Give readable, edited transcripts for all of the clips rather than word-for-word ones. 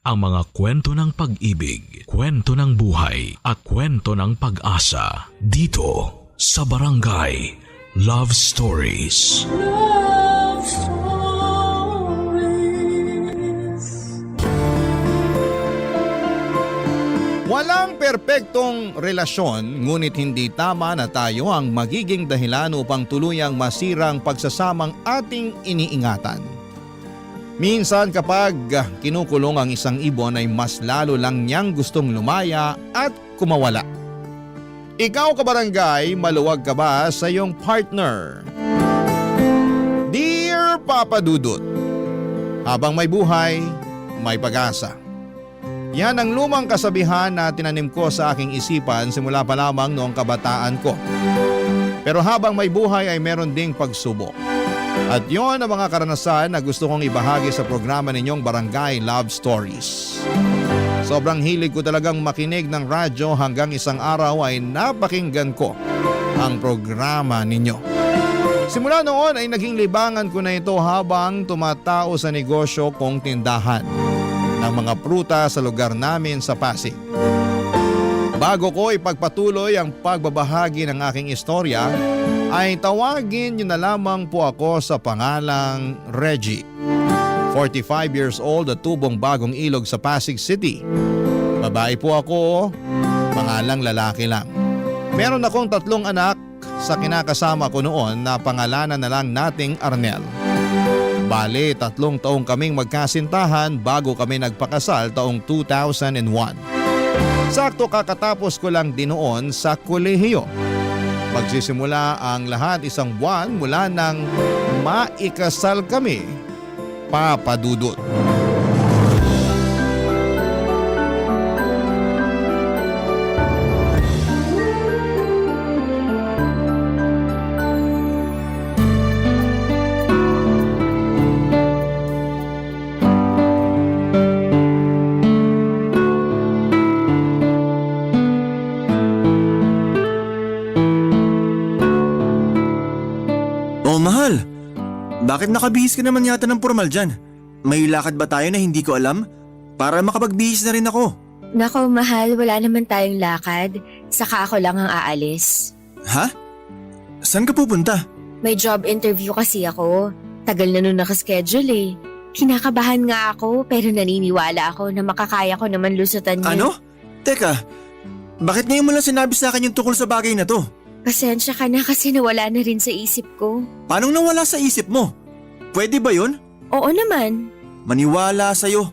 ang mga kwento ng pag-ibig, kwento ng buhay at kwento ng pag-asa dito sa Barangay Love Stories. Love Stories. Walang perpektong relasyon, ngunit hindi tama na tayo ang magiging dahilan upang tuluyang masirang pagsasamang ating iniingatan. Minsan kapag kinukulong ang isang ibon ay mas lalo lang niyang gustong lumaya at kumawala. Ikaw kabarangay, maluwag ka ba sa iyong partner? Dear Papa Dudut, habang may buhay, may pag-asa. Yan ang lumang kasabihan na tinanim ko sa aking isipan simula pa lamang noong kabataan ko. Pero habang may buhay ay meron ding pagsubok. At yon ang mga karanasan na gusto kong ibahagi sa programa ninyong Barangay Love Stories. Sobrang hilig ko talagang makinig ng radyo hanggang isang araw ay napakinggan ko ang programa ninyo. Simula noon ay naging libangan ko na ito habang tumatao sa negosyo kong tindahan ng mga pruta sa lugar namin sa Pasig. Bago ko ipagpatuloy ang pagbabahagi ng aking istorya, ay tawagin niyo na lamang po ako sa pangalang Reggie. 45 years old at tubong Bagong Ilog sa Pasig City. Babae po ako, pangalang lalaki lang. Meron akong 3 anak sa kinakasama ko noon na pangalanan na lang nating Arnel. Bale, 3 taong kaming magkasintahan bago kami nagpakasal taong 2001. Sakto kakatapos ko lang din noon sa kolehiyo. Magsisimula ang lahat isang buwan mula nang maikasal kami, Papa Dudut. Mahal, bakit nakabihis ka naman yata ng formal dyan? May lakad ba tayo na hindi ko alam? Para makapagbihis na rin ako. Nako mahal, wala naman tayong lakad. Saka ako lang ang aalis. Ha? Saan ka pupunta? May job interview kasi ako. Tagal na nun nakaschedule eh. Kinakabahan nga ako pero naniniwala ako na makakaya ko naman lusutan yun. Ano? Teka, bakit ngayon mo lang sinabi sa akin yung tukol sa bagay na to? Pasensya ka na kasi nawala na rin sa isip ko. Paanong nawala sa isip mo? Pwede ba yun? Oo naman. Maniwala sa'yo.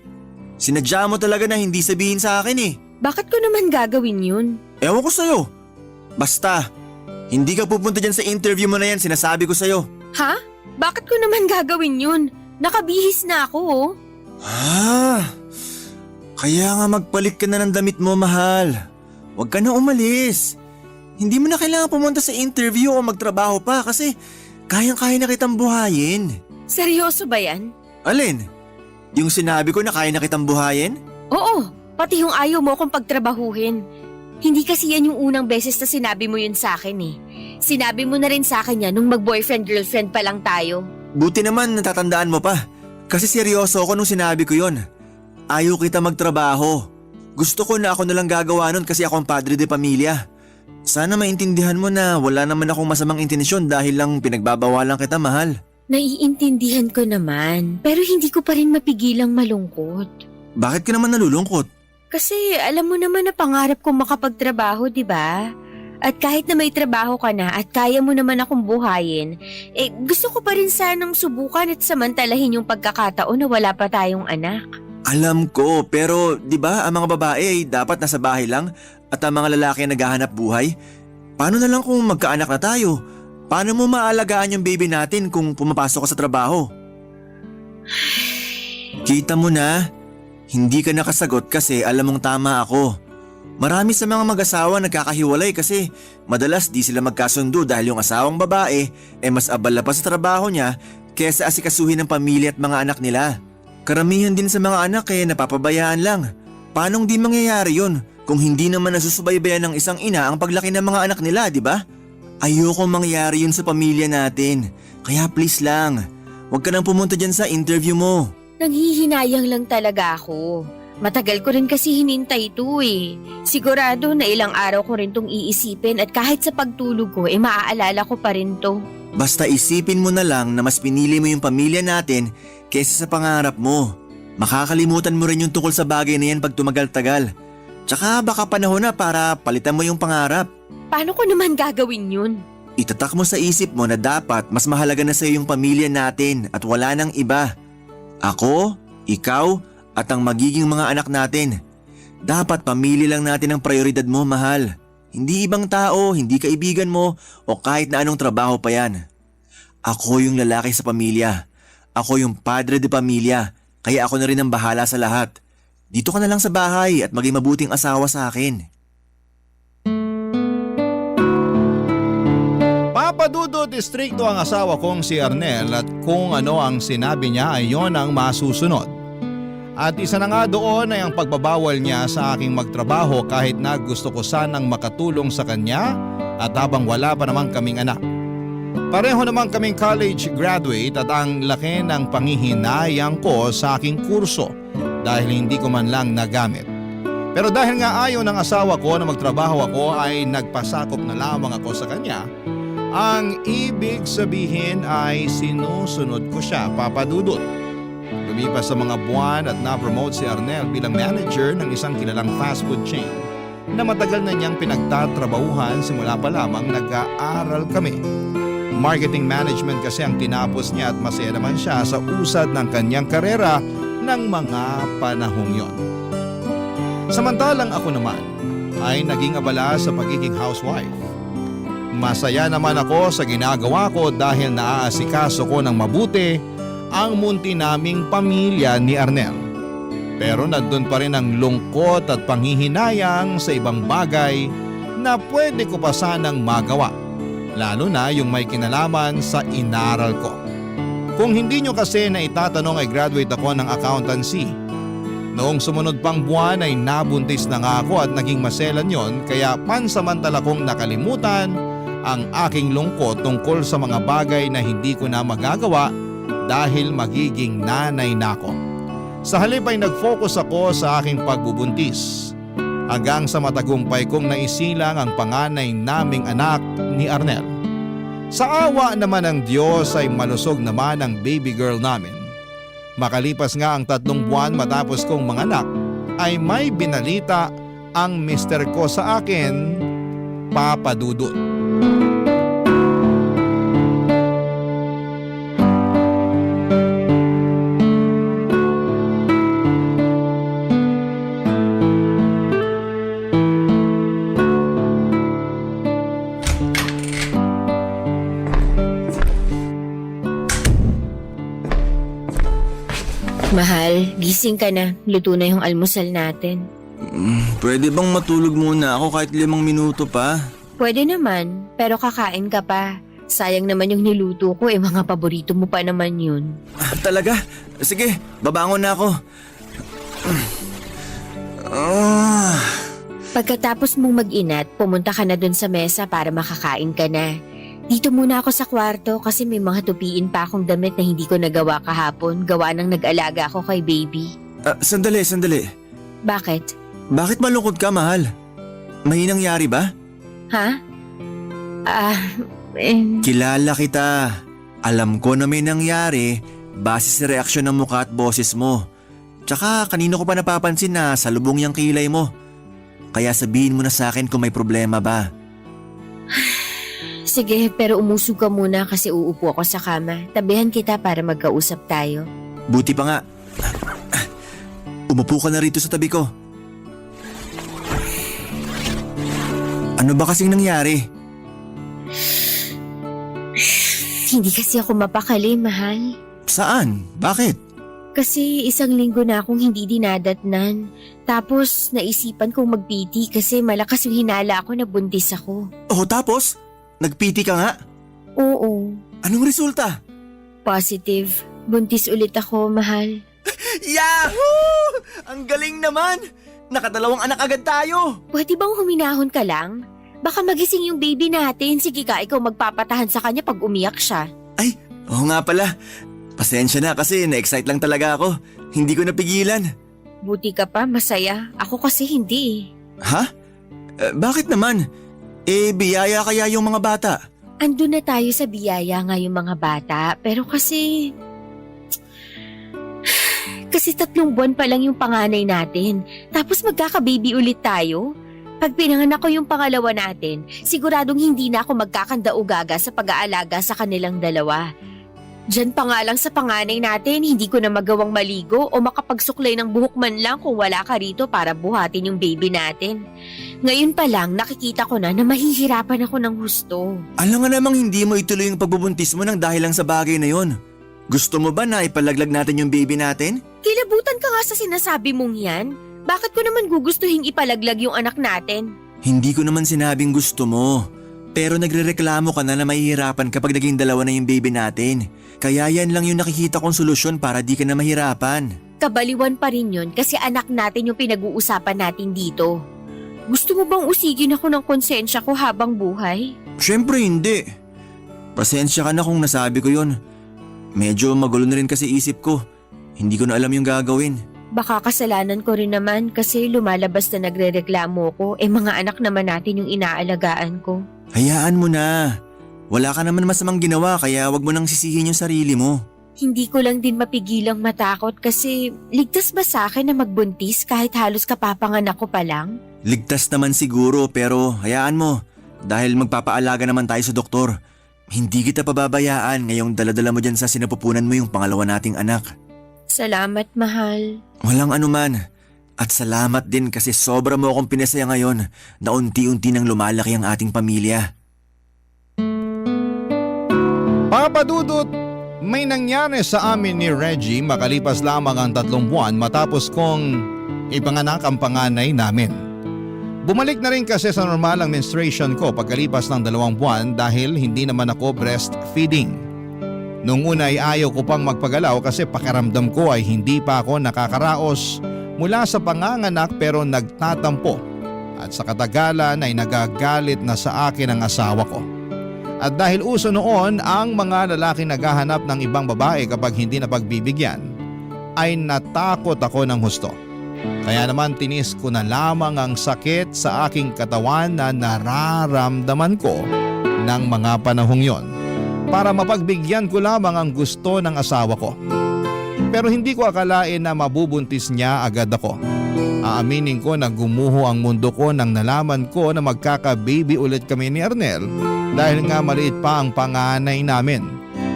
Sinadya mo talaga na hindi sabihin sa akin eh. Bakit ko naman gagawin yun? Ewan ko sa'yo. Basta, hindi ka pupunta dyan sa interview mo na yan, sinasabi ko sa'yo. Ha? Bakit ko naman gagawin yun? Nakabihis na ako oh. Kaya nga magpalit ka na ng damit mo, mahal. Huwag ka na umalis. Hindi mo na kailangan pumunta sa interview o magtrabaho pa kasi kayang-kaya na kitang buhayin. Seryoso ba yan? Alin? Yung sinabi ko na kaya na kitang buhayin? Oo, pati yung ayaw mo akong pagtrabahuhin. Hindi kasi yan yung unang beses na sinabi mo yun sa akin eh. Sinabi mo na rin sa akin yan nung mag-boyfriend-girlfriend pa lang tayo. Buti naman natatandaan mo pa. Kasi seryoso ako nung sinabi ko yun. Ayaw kita magtrabaho. Gusto ko na ako nalang gagawa nun kasi ako ang padre de pamilya. Sana maintindihan mo na wala naman akong masamang intensyon dahil lang pinagbabawalan kita, mahal. Naiintindihan ko naman, pero hindi ko pa rin mapigilang malungkot. Bakit ka naman nalulungkot? Kasi alam mo naman na pangarap kong makapagtrabaho, di ba? At kahit na may trabaho ka na at kaya mo naman akong buhayin, gusto ko pa rin sanang subukan at samantalahin yung pagkakataon na wala pa tayong anak. Alam ko, pero di ba ang mga babae ay dapat nasa bahay lang at ang mga lalaki ay naghahanap buhay? Paano na lang kung magkaanak na tayo? Paano mo maalagaan yung baby natin kung pumapasok ka sa trabaho? Kita mo na, hindi ka nakasagot kasi alam mong tama ako. Marami sa mga mag-asawa nagkakahiwalay kasi madalas di sila magkasundo dahil yung asawang babae ay mas abala pa sa trabaho niya kaysa asikasuhin ng pamilya at mga anak nila. Karamihan din sa mga anak ay napapabayaan lang. Paanong di mangyayari yun kung hindi naman nasusubaybayan ng isang ina ang paglaki ng mga anak nila, di ba? Ayoko mangyari yun sa pamilya natin. Kaya please lang, huwag ka nang pumunta dyan sa interview mo. Nanghihinayang lang talaga ako. Matagal ko rin kasi hinintay ito eh. Sigurado na ilang araw ko rin tong iisipin at kahit sa pagtulog ko maaalala ko pa rin to. Basta isipin mo na lang na mas pinili mo yung pamilya natin kaysa sa pangarap mo. Makakalimutan mo rin yung tungkol sa bagay na yan pag tumagal-tagal. Tsaka baka panahon na para palitan mo yung pangarap. Paano ko naman gagawin yun? Itatak mo sa isip mo na dapat mas mahalaga na sa'yo yung pamilya natin at wala nang iba. Ako, ikaw, at ang magiging mga anak natin. Dapat pamilya lang natin ang prioridad mo, mahal. Hindi ibang tao, hindi kaibigan mo, o kahit na anong trabaho pa yan. Ako yung lalaki sa pamilya. Ako yung padre de pamilya, kaya ako na rin ang bahala sa lahat. Dito ka na lang sa bahay at maging mabuting asawa sa akin. Papadudot istrikto ang asawa kong si Arnel at kung ano ang sinabi niya ay yon ang masusunod. At isa na nga doon ay ang pagbabawal niya sa aking magtrabaho kahit na gusto ko sanang makatulong sa kanya at habang wala pa naman kaming anak. Pareho naman kaming college graduate at ang laki ng panghihinayang ko sa aking kurso dahil hindi ko man lang nagamit. Pero dahil nga ayaw ng asawa ko na magtrabaho ako ay nagpasakop na lamang ako sa kanya. Ang ibig sabihin ay sinusunod ko siya, papadudot. Lumipas sa mga buwan at na-promote si Arnel bilang manager ng isang kilalang fast food chain na matagal na niyang pinagtatrabahuhan simula pa lamang nag-aaral kami. Marketing management kasi ang tinapos niya at masaya naman siya sa usad ng kanyang karera ng mga panahong yon. Samantalang ako naman ay naging abala sa pagiging housewife. Masaya naman ako sa ginagawa ko dahil naaasikaso ko ng mabuti ang munti naming pamilya ni Arnel. Pero nandun pa rin ang lungkot at panghihinayang sa ibang bagay na pwede ko pa sanang magawa. Lalo na yung may kinalaman sa inaral ko. Kung hindi nyo kasi na itatanong ay graduate ako ng accountancy. Noong sumunod pang buwan ay nabuntis na nga ako at naging maselan yon kaya pansamantala kong nakalimutan ang aking lungkot tungkol sa mga bagay na hindi ko na magagawa dahil magiging nanay na ako. Sa halip ay nag-focus ako sa aking pagbubuntis. Hanggang sa matagumpay kong naisilang ang panganay naming anak ni Arnel. Sa awa naman ng Diyos ay malusog naman ang baby girl namin. Makalipas nga ang 3 buwan matapos kong manganak ay may binalita ang mister ko sa akin, Papa Dudut. Mahal, gising ka na. Luto na yung almusal natin. Pwede bang matulog muna ako kahit 5 minuto pa? Pwede naman, pero kakain ka pa. Sayang naman yung niluto ko mga paborito mo pa naman yun. Talaga? Sige, babangon na ako. Pagkatapos mong mag-inat, pumunta ka na dun sa mesa para makakain ka na. Dito muna ako sa kwarto kasi may mga tupiin pa akong damit na hindi ko nagawa kahapon. Gawa nang nag-alaga ako kay baby. Sandali. Bakit? Bakit malungkot ka, mahal? May nangyari ba? Ha? Kilala kita. Alam ko na may nangyari base sa reaksyon ng mukha at boses mo. Tsaka kanino ko pa napapansin na salubong yung kilay mo. Kaya sabihin mo na sa akin kung may problema ba. Sige, pero umusog ka muna kasi uupo ako sa kama. Tabihan kita para magkausap tayo. Buti pa nga. Umupo ka na rito sa tabi ko. Ano ba kasing nangyari? Hindi kasi ako mapakali, mahal. Saan? Bakit? Kasi 1 linggo na akong hindi dinadatnan. Tapos naisipan kong mag-PT kasi malakas yung hinala ako na buntis ako. Oh, tapos? Nag-PT ka nga? Oo. Anong resulta? Positive. Buntis ulit ako, mahal. Yahoo! Ang galing naman! Nakadalawang anak agad tayo! Pwede bang huminahon ka lang? Baka magising yung baby natin. Sige ka, ikaw magpapatahan sa kanya pag umiyak siya. Ay, oo nga pala. Pasensya na kasi na-excite lang talaga ako. Hindi ko napigilan. Buti ka pa, masaya. Ako kasi hindi eh. Ha? Bakit naman? Biyaya kaya yung mga bata? Andun na tayo sa biyaya nga yung mga bata, pero kasi 3 buwan pa lang yung panganay natin. Tapos magkakababy ulit tayo. Pag pinanganak ko yung pangalawa natin, siguradong hindi na ako magkakandaugaga sa pag-aalaga sa kanilang dalawa. Diyan pa nga lang sa panganay natin, hindi ko na magawang maligo o makapagsuklay ng buhok man lang kung wala ka rito para buhatin yung baby natin. Ngayon pa lang, nakikita ko na mahihirapan ako ng husto. Alam nga namang hindi mo ituloy yung pagbubuntis mo nang dahil lang sa bagay na yon. Gusto mo ba na ipalaglag natin yung baby natin? Kilabutan ka nga sa sinasabi mong yan. Bakit ko naman gugustuhin ipalaglag yung anak natin? Hindi ko naman sinabing gusto mo. Pero nagrereklamo ka na mahihirapan kapag naging dalawa na yung baby natin. Kaya yan lang yung nakikita kong solusyon para di ka na mahirapan. Kabaliwan pa rin yun kasi anak natin yung pinag-uusapan natin dito. Gusto mo bang usigin ako ng konsensya ko habang buhay? Siyempre hindi. Pasensya ka na kung nasabi ko yun. Medyo magulo na rin kasi isip ko. Hindi ko na alam yung gagawin. Baka kasalanan ko rin naman kasi lumalabas na nagrereklamo ko. Mga anak naman natin yung inaalagaan ko. Hayaan mo na. Wala ka naman masamang ginawa kaya wag mo nang sisihin yung sarili mo. Hindi ko lang din mapigilang matakot kasi ligtas ba sa akin na magbuntis kahit halos kapapanganak ko pa lang? Ligtas naman siguro pero hayaan mo. Dahil magpapaalaga naman tayo sa doktor. Hindi kita pababayaan ngayong daladala mo dyan sa sinapupunan mo yung pangalawa nating anak. Salamat, mahal. Walang anuman. At salamat din kasi sobra mo akong pinasaya ngayon na unti-unti nang lumalaki ang ating pamilya. Papa Dudut, may nangyari sa amin ni Reggie makalipas lamang ang 3 buwan matapos kong ipanganak ang panganay namin. Bumalik na rin kasi sa normal ang menstruation ko pagkalipas ng 2 buwan dahil hindi naman ako breastfeeding. Noong una ay ayaw ko pang magpagalaw kasi pakiramdam ko ay hindi pa ako nakakaraos mula sa panganganak pero nagtatampo at sa katagalan ay nagagalit na sa akin ang asawa ko. At dahil uso noon ang mga lalaki naghahanap ng ibang babae kapag hindi na pagbibigyan, ay natakot ako ng husto. Kaya naman tinis ko na lamang ang sakit sa aking katawan na nararamdaman ko ng mga panahong yon para mapagbigyan ko lamang ang gusto ng asawa ko. Pero hindi ko akalain na mabubuntis niya agad ako. Aaminin ko na gumuho ang mundo ko nang nalaman ko na magkaka-baby ulit kami ni Arnel dahil nga maliit pa ang panganay namin.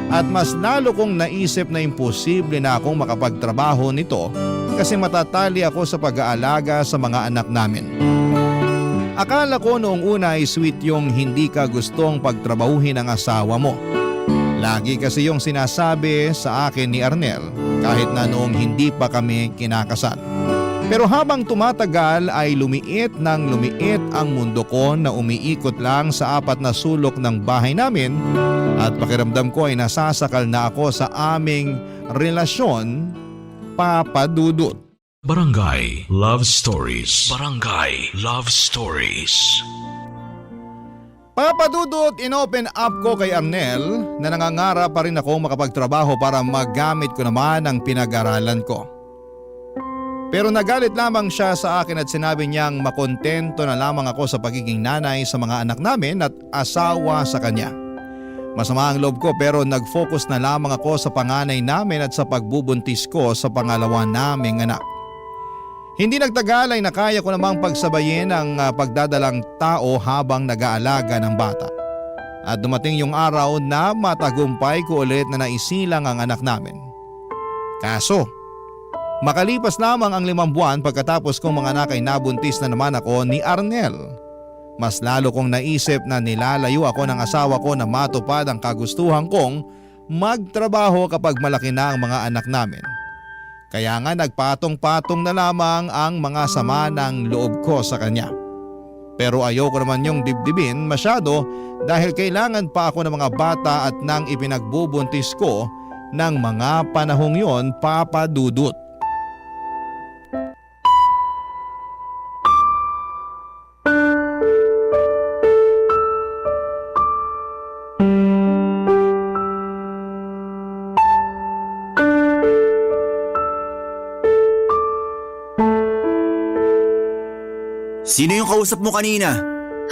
At mas lalo kong naisip na imposible na akong makapagtrabaho nito kasi matatali ako sa pag-aalaga sa mga anak namin. Akala ko noong una ay sweet yung hindi ka gustong pagtrabahuhin ng asawa mo. Lagi kasi yung sinasabi sa akin ni Arnel kahit na noong hindi pa kami kinakasal. Pero habang tumatagal ay lumiit ng lumiit ang mundo ko na umiikot lang sa 4 na sulok ng bahay namin at pakiramdam ko ay nasasakal na ako sa aming relasyon, Papa Dudut. Barangay Love Stories. Barangay Love Stories. Papa Dudut, inopen up ko kay Arnel na nangangarap pa rin ako makapagtrabaho para magamit ko naman ang pinag-aralan ko. Pero nagalit lamang siya sa akin at sinabi niyang makontento na lamang ako sa pagiging nanay sa mga anak namin at asawa sa kanya. Masama ang loob ko pero nag-focus na lamang ako sa panganay namin at sa pagbubuntis ko sa pangalawa naming anak. Hindi nagtagal ay nakaya ko namang pagsabayin ang pagdadalang tao habang nag-aalaga ng bata. At dumating yung araw na matagumpay ko ulit na naisilang ang anak namin. Kaso, makalipas lamang ang 5 buwan pagkatapos kong mga anak ay nabuntis na naman ako ni Arnel. Mas lalo kong naisip na nilalayo ako ng asawa ko na matupad ang kagustuhan kong magtrabaho kapag malaki na ang mga anak namin. Kaya nga nagpatong-patong na lamang ang mga sama ng loob ko sa kanya. Pero ayoko naman yung dibdibin masyado dahil kailangan pa ako ng mga bata at nang ipinagbubuntis ko ng mga panahong yon, Papa Dudut. Sino yung kausap mo kanina?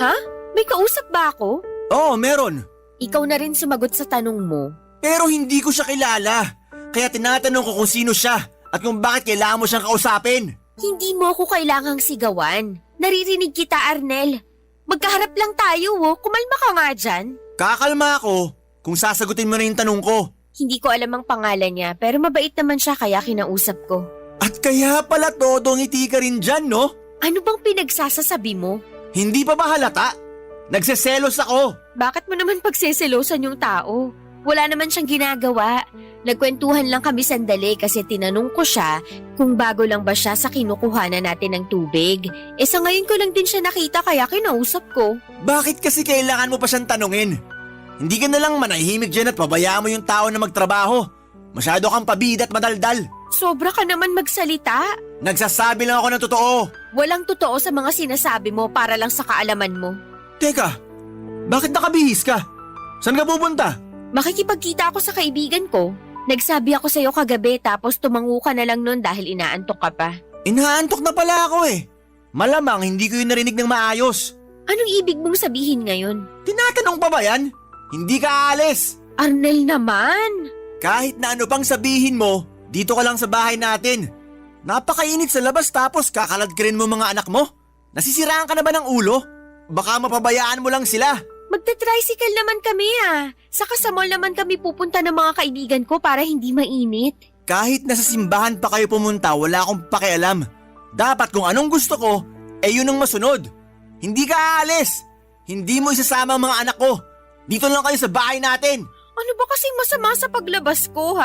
Ha? May kausap ba ako? Oo, meron. Ikaw na rin sumagot sa tanong mo. Pero hindi ko siya kilala. Kaya tinatanong ko kung sino siya at kung bakit kailangan mo siyang kausapin. Hindi mo ako kailangang sigawan. Naririnig kita, Arnel. Magkaharap lang tayo, oh. Kumalma ka nga dyan. Kakalma ako kung sasagutin mo na yung tanong ko. Hindi ko alam ang pangalan niya, pero mabait naman siya kaya kinausap ko. At kaya pala todo ngiti ka rin dyan, no? Ano bang pinagsasasabi mo? Hindi pa ba halata? Nagseselos ako. Bakit mo naman pagseselosan yung tao? Wala naman siyang ginagawa. Nagkwentuhan lang kami sandali kasi tinanong ko siya kung bago lang ba siya sa kinukuhanan natin ng tubig. Sa ngayon ko lang din siya nakita kaya kinausap ko. Bakit kasi kailangan mo pa siyang tanungin? Hindi ka na lang manahimik dyan at pabayaan mo yung tao na magtrabaho. Masyado kang pabida at madaldal. Sobra ka naman magsalita. Nagsasabi lang ako ng totoo. Walang totoo sa mga sinasabi mo para lang sa kaalaman mo. Teka, bakit nakabihis ka? Saan ka pupunta? Makikipagkita ako sa kaibigan ko. Nagsabi ako sa'yo kagabi tapos tumango ka na lang nun dahil inaantok ka pa. Inaantok na pala ako eh. Malamang hindi ko yung narinig ng maayos. Anong ibig mong sabihin ngayon? Tinatanong pa ba yan? Hindi ka aalis. Arnel naman! Kahit na ano pang sabihin mo, dito ka lang sa bahay natin. Napakainit sa labas tapos kakaladkirin mo mga anak mo. Nasisiraan ka na ba ng ulo? Baka mapabayaan mo lang sila. Magta-tricycle naman kami Saka sa mall naman kami pupunta ng mga kaibigan ko para hindi mainit. Kahit nasa simbahan pa kayo pumunta, wala akong pakialam. Dapat kung anong gusto ko, yun ang masunod. Hindi ka aalis. Hindi mo isasama ang mga anak ko. Dito lang kayo sa bahay natin. Ano ba kasing masama sa paglabas ko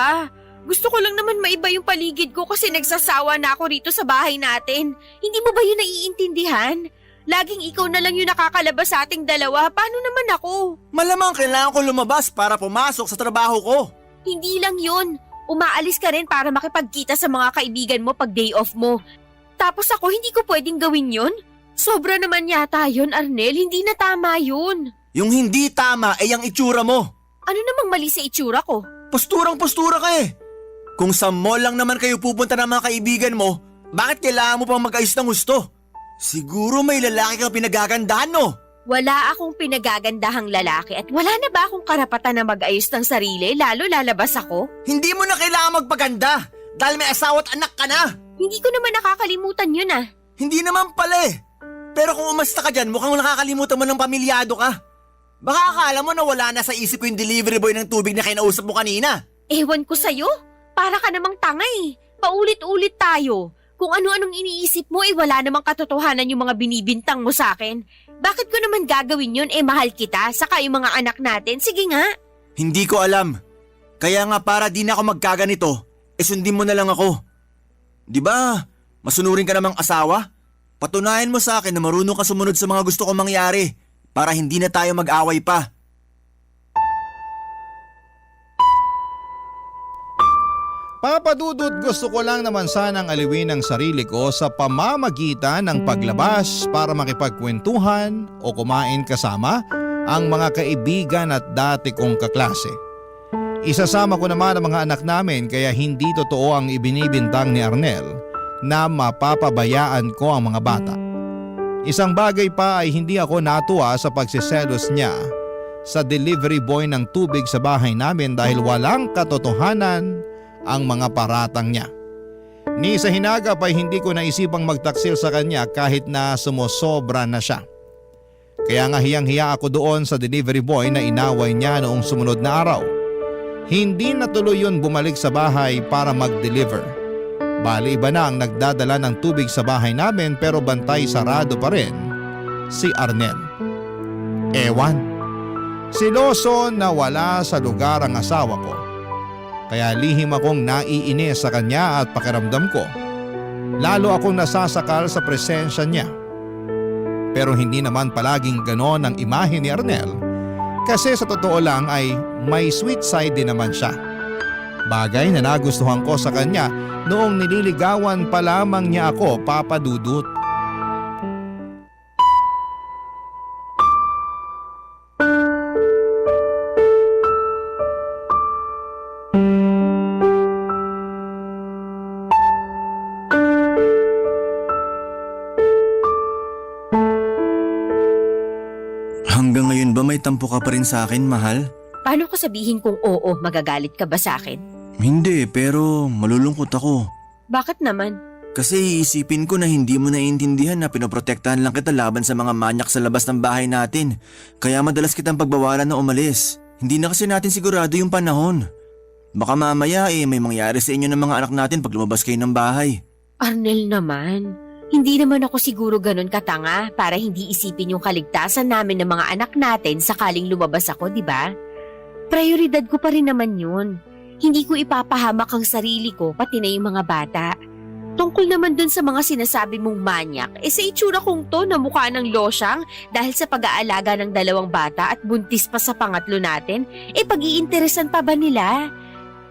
Gusto ko lang naman maiba yung paligid ko kasi nagsasawa na ako rito sa bahay natin. Hindi mo ba yun naiintindihan? Laging ikaw na lang yung nakakalabas sa ating dalawa. Paano naman ako? Malamang kailangan ko lumabas para pumasok sa trabaho ko. Hindi lang yun. Umaalis ka rin para makipagkita sa mga kaibigan mo pag day off mo. Tapos ako hindi ko pwedeng gawin yun? Sobra naman yata yun, Arnel. Hindi na tama yun. Yung hindi tama ay ang itsura mo. Ano namang mali sa itsura ko? Posturang-postura ka eh. Kung sa mall lang naman kayo pupunta ng mga kaibigan mo, bakit kailangan mo pang mag-ayos ng gusto? Siguro may lalaki kang pinagagandahan, no? Wala akong pinagagandahang lalaki at wala na ba akong karapatan na mag-ayos ng sarili lalo lalabas ako? Hindi mo na kailangan magpaganda dahil may asawa at anak ka na. Hindi ko naman nakakalimutan yun Hindi naman pala eh. Pero kung umasta ka dyan, mukhang nakakalimutan mo ng pamilyado ka. Baka akala mo na wala na sa isip ko yung delivery boy ng tubig na kinausap mo kanina. Ewan ko sa'yo. Para ka namang tanga Paulit-ulit tayo. Kung ano-anong iniisip mo wala namang katotohanan yung mga binibintang mo sa akin. Bakit ko naman gagawin yun mahal kita, saka yung mga anak natin? Sige nga. Hindi ko alam. Kaya nga para di na ako magkaganito, sundin mo na lang ako. Di ba, masunurin ka namang asawa? Patunayan mo sa akin na marunong ka sumunod sa mga gusto kong mangyari para hindi na tayo mag-away pa. Papadudot, gusto ko lang naman sanang aliwin ang sarili ko sa pamamagitan ng paglabas para makipagkwentuhan o kumain kasama ang mga kaibigan at dati kong kaklase. Isasama ko naman ang mga anak namin kaya hindi totoo ang ibinibintang ni Arnel na mapapabayaan ko ang mga bata. Isang bagay pa ay hindi ako natuwa sa pagsiselos niya sa delivery boy ng tubig sa bahay namin dahil walang katotohanan ang mga paratang niya. Ni sa hinagap ay hindi ko naisipang magtaksil sa kanya kahit na sumusobra na siya. Kaya nga hiyang-hiya ako doon sa delivery boy na inaway niya noong sumunod na araw. Hindi natuloy yun bumalik sa bahay para mag-deliver. Bali iba na ang nagdadala ng tubig sa bahay namin pero bantay sarado pa rin si Arnel. Ewan. Siloso na wala sa lugar ang asawa ko. Kaya lihim akong naiinis sa kanya at pakiramdam ko. Lalo akong nasasakal sa presensya niya. Pero hindi naman palaging ganon ang imahe ni Arnel kasi sa totoo lang ay may sweet side din naman siya. Bagay na nagustuhan ko sa kanya noong nililigawan pa lamang niya ako, Papa Dudut. Hanggang ngayon ba may tampo ka pa rin sa akin, mahal? Paano ko sabihin kung oo, magagalit ka ba sa akin? Hindi, pero malulungkot ako. Bakit naman? Kasi iisipin ko na hindi mo naiintindihan na pinoprotektahan lang kita laban sa mga manyak sa labas ng bahay natin. Kaya madalas kitang pagbawalan na umalis. Hindi na kasi natin sigurado yung panahon. Baka mamaya may mangyari sa inyo ng mga anak natin pag lumabas kayo ng bahay. Arnel naman, hindi naman ako siguro ganun katanga para hindi isipin yung kaligtasan namin ng mga anak natin sakaling lumabas ako, di ba? Prioridad ko pa rin naman yun. Hindi ko ipapahamak ang sarili ko pati na yung mga bata. Tungkol naman dun sa mga sinasabi mong manyak, sa itsura kong to na mukha ng losyang dahil sa pag-aalaga ng 2 bata at buntis pa sa pangatlo natin, pag-iinteresan pa ba nila?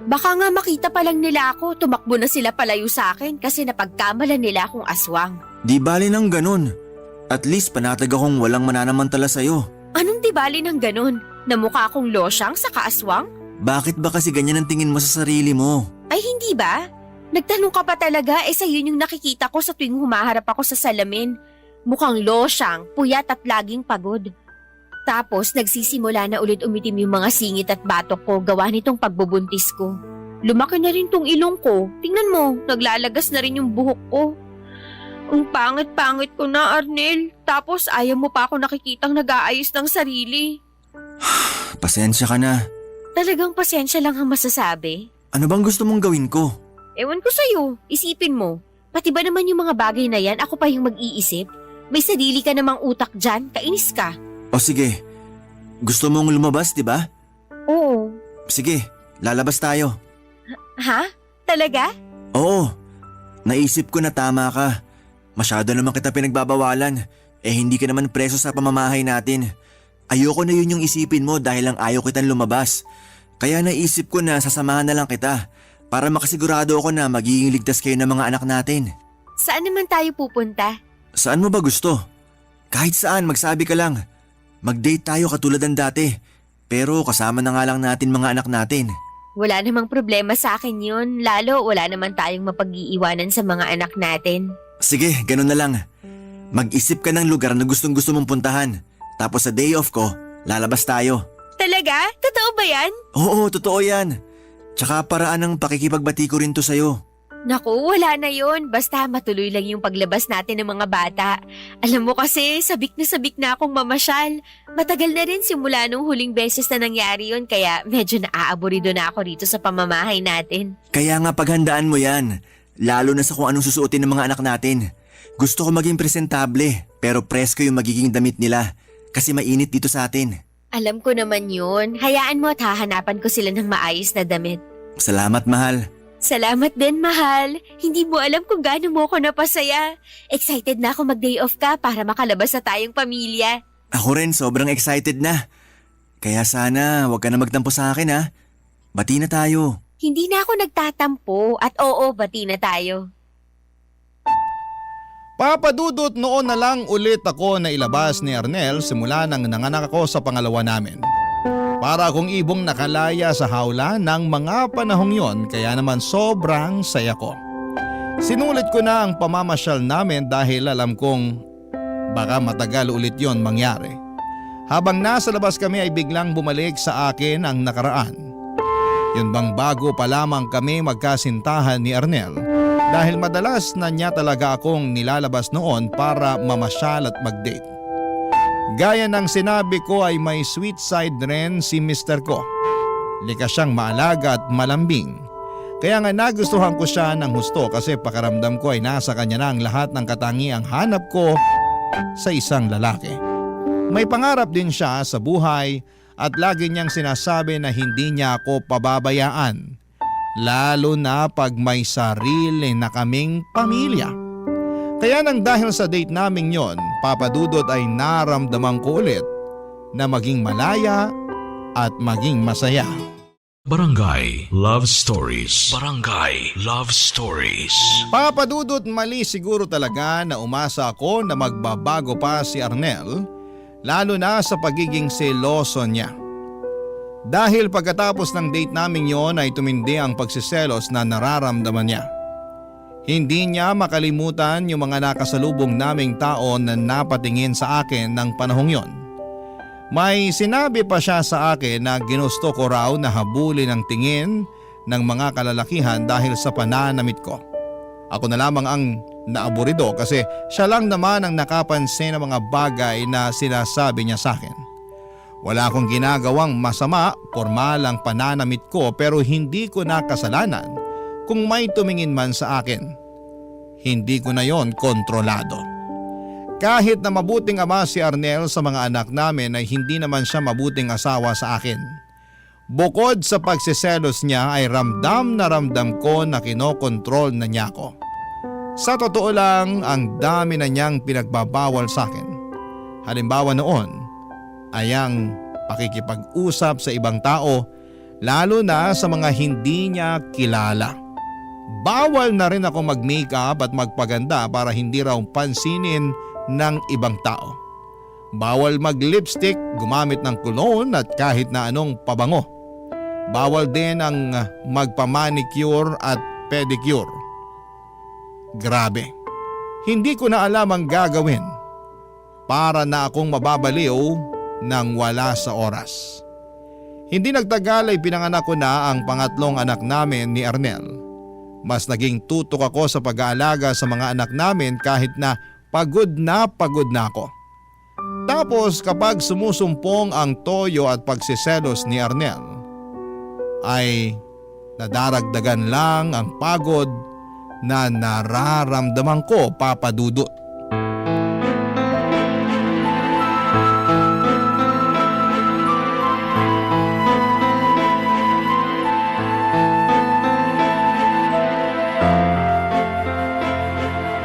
Baka nga makita pa lang nila ako, tumakbo na sila palayo sa akin kasi napagkamalan nila akong aswang. Di bali ng ganun. At least panatag akong walang mananamantala sa'yo. Anong di bali ng ganun? Na mukha akong losyang sa kaaswang? Bakit ba kasi ganyan ang tingin mo sa sarili mo? Ay hindi ba? Nagtanong ka pa talaga sa yun yung nakikita ko sa tuwing humaharap ako sa salamin. Mukhang losyang, puyat at laging pagod. Tapos nagsisimula na ulit umitim yung mga singit at batok ko gawa nitong pagbubuntis ko. Lumaki na rin tong ilong ko. Tingnan mo, naglalagas na rin yung buhok ko. Ang pangit-pangit ko na, Arnel. Tapos ayaw mo pa ako nakikitang nag-aayos ng sarili. Pasensya ka na. Talagang pasensya lang ang masasabi. Ano bang gusto mong gawin ko? Ewan ko sa'yo, isipin mo. Pati ba naman yung mga bagay na yan, ako pa yung mag-iisip? May sarili ka namang utak dyan, kainis ka. O sige, gusto mong lumabas, di ba? Oo. Sige, lalabas tayo. Ha? Talaga? Oo, naisip ko na tama ka. Masyado naman kita pinagbabawalan. Hindi ka naman preso sa pamamahay natin. Ayoko na yun yung isipin mo dahil lang ayaw kitang lumabas. Kaya naisip ko na sasamahan na lang kita para makasigurado ako na magiging ligtas kayo ng mga anak natin. Saan naman tayo pupunta? Saan mo ba gusto? Kahit saan, magsabi ka lang. Mag-date tayo katulad ng dati. Pero kasama na nga lang natin mga anak natin. Wala namang problema sa akin yun. Lalo wala naman tayong mapag-iiwanan sa mga anak natin. Sige, ganun na lang. Mag-isip ka ng lugar na gustong-gusto mong puntahan. Tapos sa day off ko, lalabas tayo. Talaga? Totoo ba yan? Oo, totoo yan. Tsaka paraan ng pakikipagbati ko rin to sa'yo. Naku, wala na yun. Basta matuloy lang yung paglabas natin ng mga bata. Alam mo kasi, sabik na akong mamasyal. Matagal na rin simula nung huling beses na nangyari yun, kaya medyo naaaburido na ako rito sa pamamahay natin. Kaya nga paghandaan mo yan, lalo na sa kung anong susuotin ng mga anak natin. Gusto ko maging presentable, pero presko yung magiging damit nila, kasi mainit dito sa atin. Alam ko naman yun. Hayaan mo at hahanapan ko sila ng maayos na damit. Salamat, mahal. Salamat din, mahal. Hindi mo alam kung gaano mo ako napasaya. Excited na ako mag-day off ka para makalabas na tayong pamilya. Ako rin sobrang excited na. Kaya sana huwag ka na magtampo sa akin ha. Bati na tayo. Hindi na ako nagtatampo at oo, bati na tayo. Papadudot noon na lang ulit ako na ilabas ni Arnel simula nang nanganak ako sa pangalawa namin. Para akong ibong nakalaya sa hawla ng mga panahong yon kaya naman sobrang saya ko. Sinulit ko na ang pamamasyal namin dahil alam kong baka matagal ulit yon mangyari. Habang nasa labas kami ay biglang bumalik sa akin ang nakaraan. Yun bang bago pa lamang kami magkasintahan ni Arnel dahil madalas na niya talaga akong nilalabas noon para mamasyal at mag-date. Gaya ng sinabi ko ay may sweet side rin si Mr. ko. Likas siyang maalaga at malambing. Kaya nga nagustuhan ko siya ng husto kasi pakaramdam ko ay nasa kanya na ang lahat ng katangiang hanap ko sa isang lalaki. May pangarap din siya sa buhay at lagi niyang sinasabi na hindi niya ako pababayaan. Lalo na pag may sarili na kaming pamilya. Kaya nang dahil sa date naming yon, papadudot ay naramdaman ko ulit na maging malaya at maging masaya. Barangay Love Stories. Barangay Love Stories. Papadudot mali siguro talaga na umasa ako na magbabago pa si Arnel, lalo na sa pagiging seloso niya. Dahil pagkatapos ng date naming yon ay tumindi ang pagsiselos na nararamdaman niya. Hindi niya makalimutan yung mga nakasalubong naming tao na napatingin sa akin ng panahong yon. May sinabi pa siya sa akin na ginusto ko raw na habulin ang tingin ng mga kalalakihan dahil sa pananamit ko. Ako na lamang ang naaburido kasi siya lang naman ang nakapansin ng mga bagay na sinasabi niya sa akin. Wala akong ginagawang masama, formal ang pananamit ko pero hindi ko na kasalanan kung may tumingin man sa akin. Hindi ko na yon kontrolado. Kahit na mabuting ama si Arnel sa mga anak namin ay hindi naman siya mabuting asawa sa akin. Bukod sa pagsiselos niya ay ramdam na ramdam ko na kinokontrol na niya ako. Sa totoo lang, ang dami na niyang pinagbabawal sa akin. Halimbawa noon ay ang pakikipag-usap sa ibang tao, lalo na sa mga hindi niya kilala. Bawal na rin ako mag-makeup at magpaganda para hindi raw pansinin ng ibang tao. Bawal mag-lipstick, gumamit ng cologne at kahit na anong pabango. Bawal din ang magpa-manicure at pedicure. Grabe, hindi ko na alam ang gagawin para na akong mababaliw nang wala sa oras. Hindi nagtagal ay pinanganak ko na ang pangatlong anak namin ni Arnel. Mas naging tutok ako sa pag-aalaga sa mga anak namin kahit na pagod na ako. Tapos kapag sumusumpong ang toyo at pagsiselos ni Arnel, ay nadaragdagan lang ang pagod na nararamdaman ko, Papa Dudut.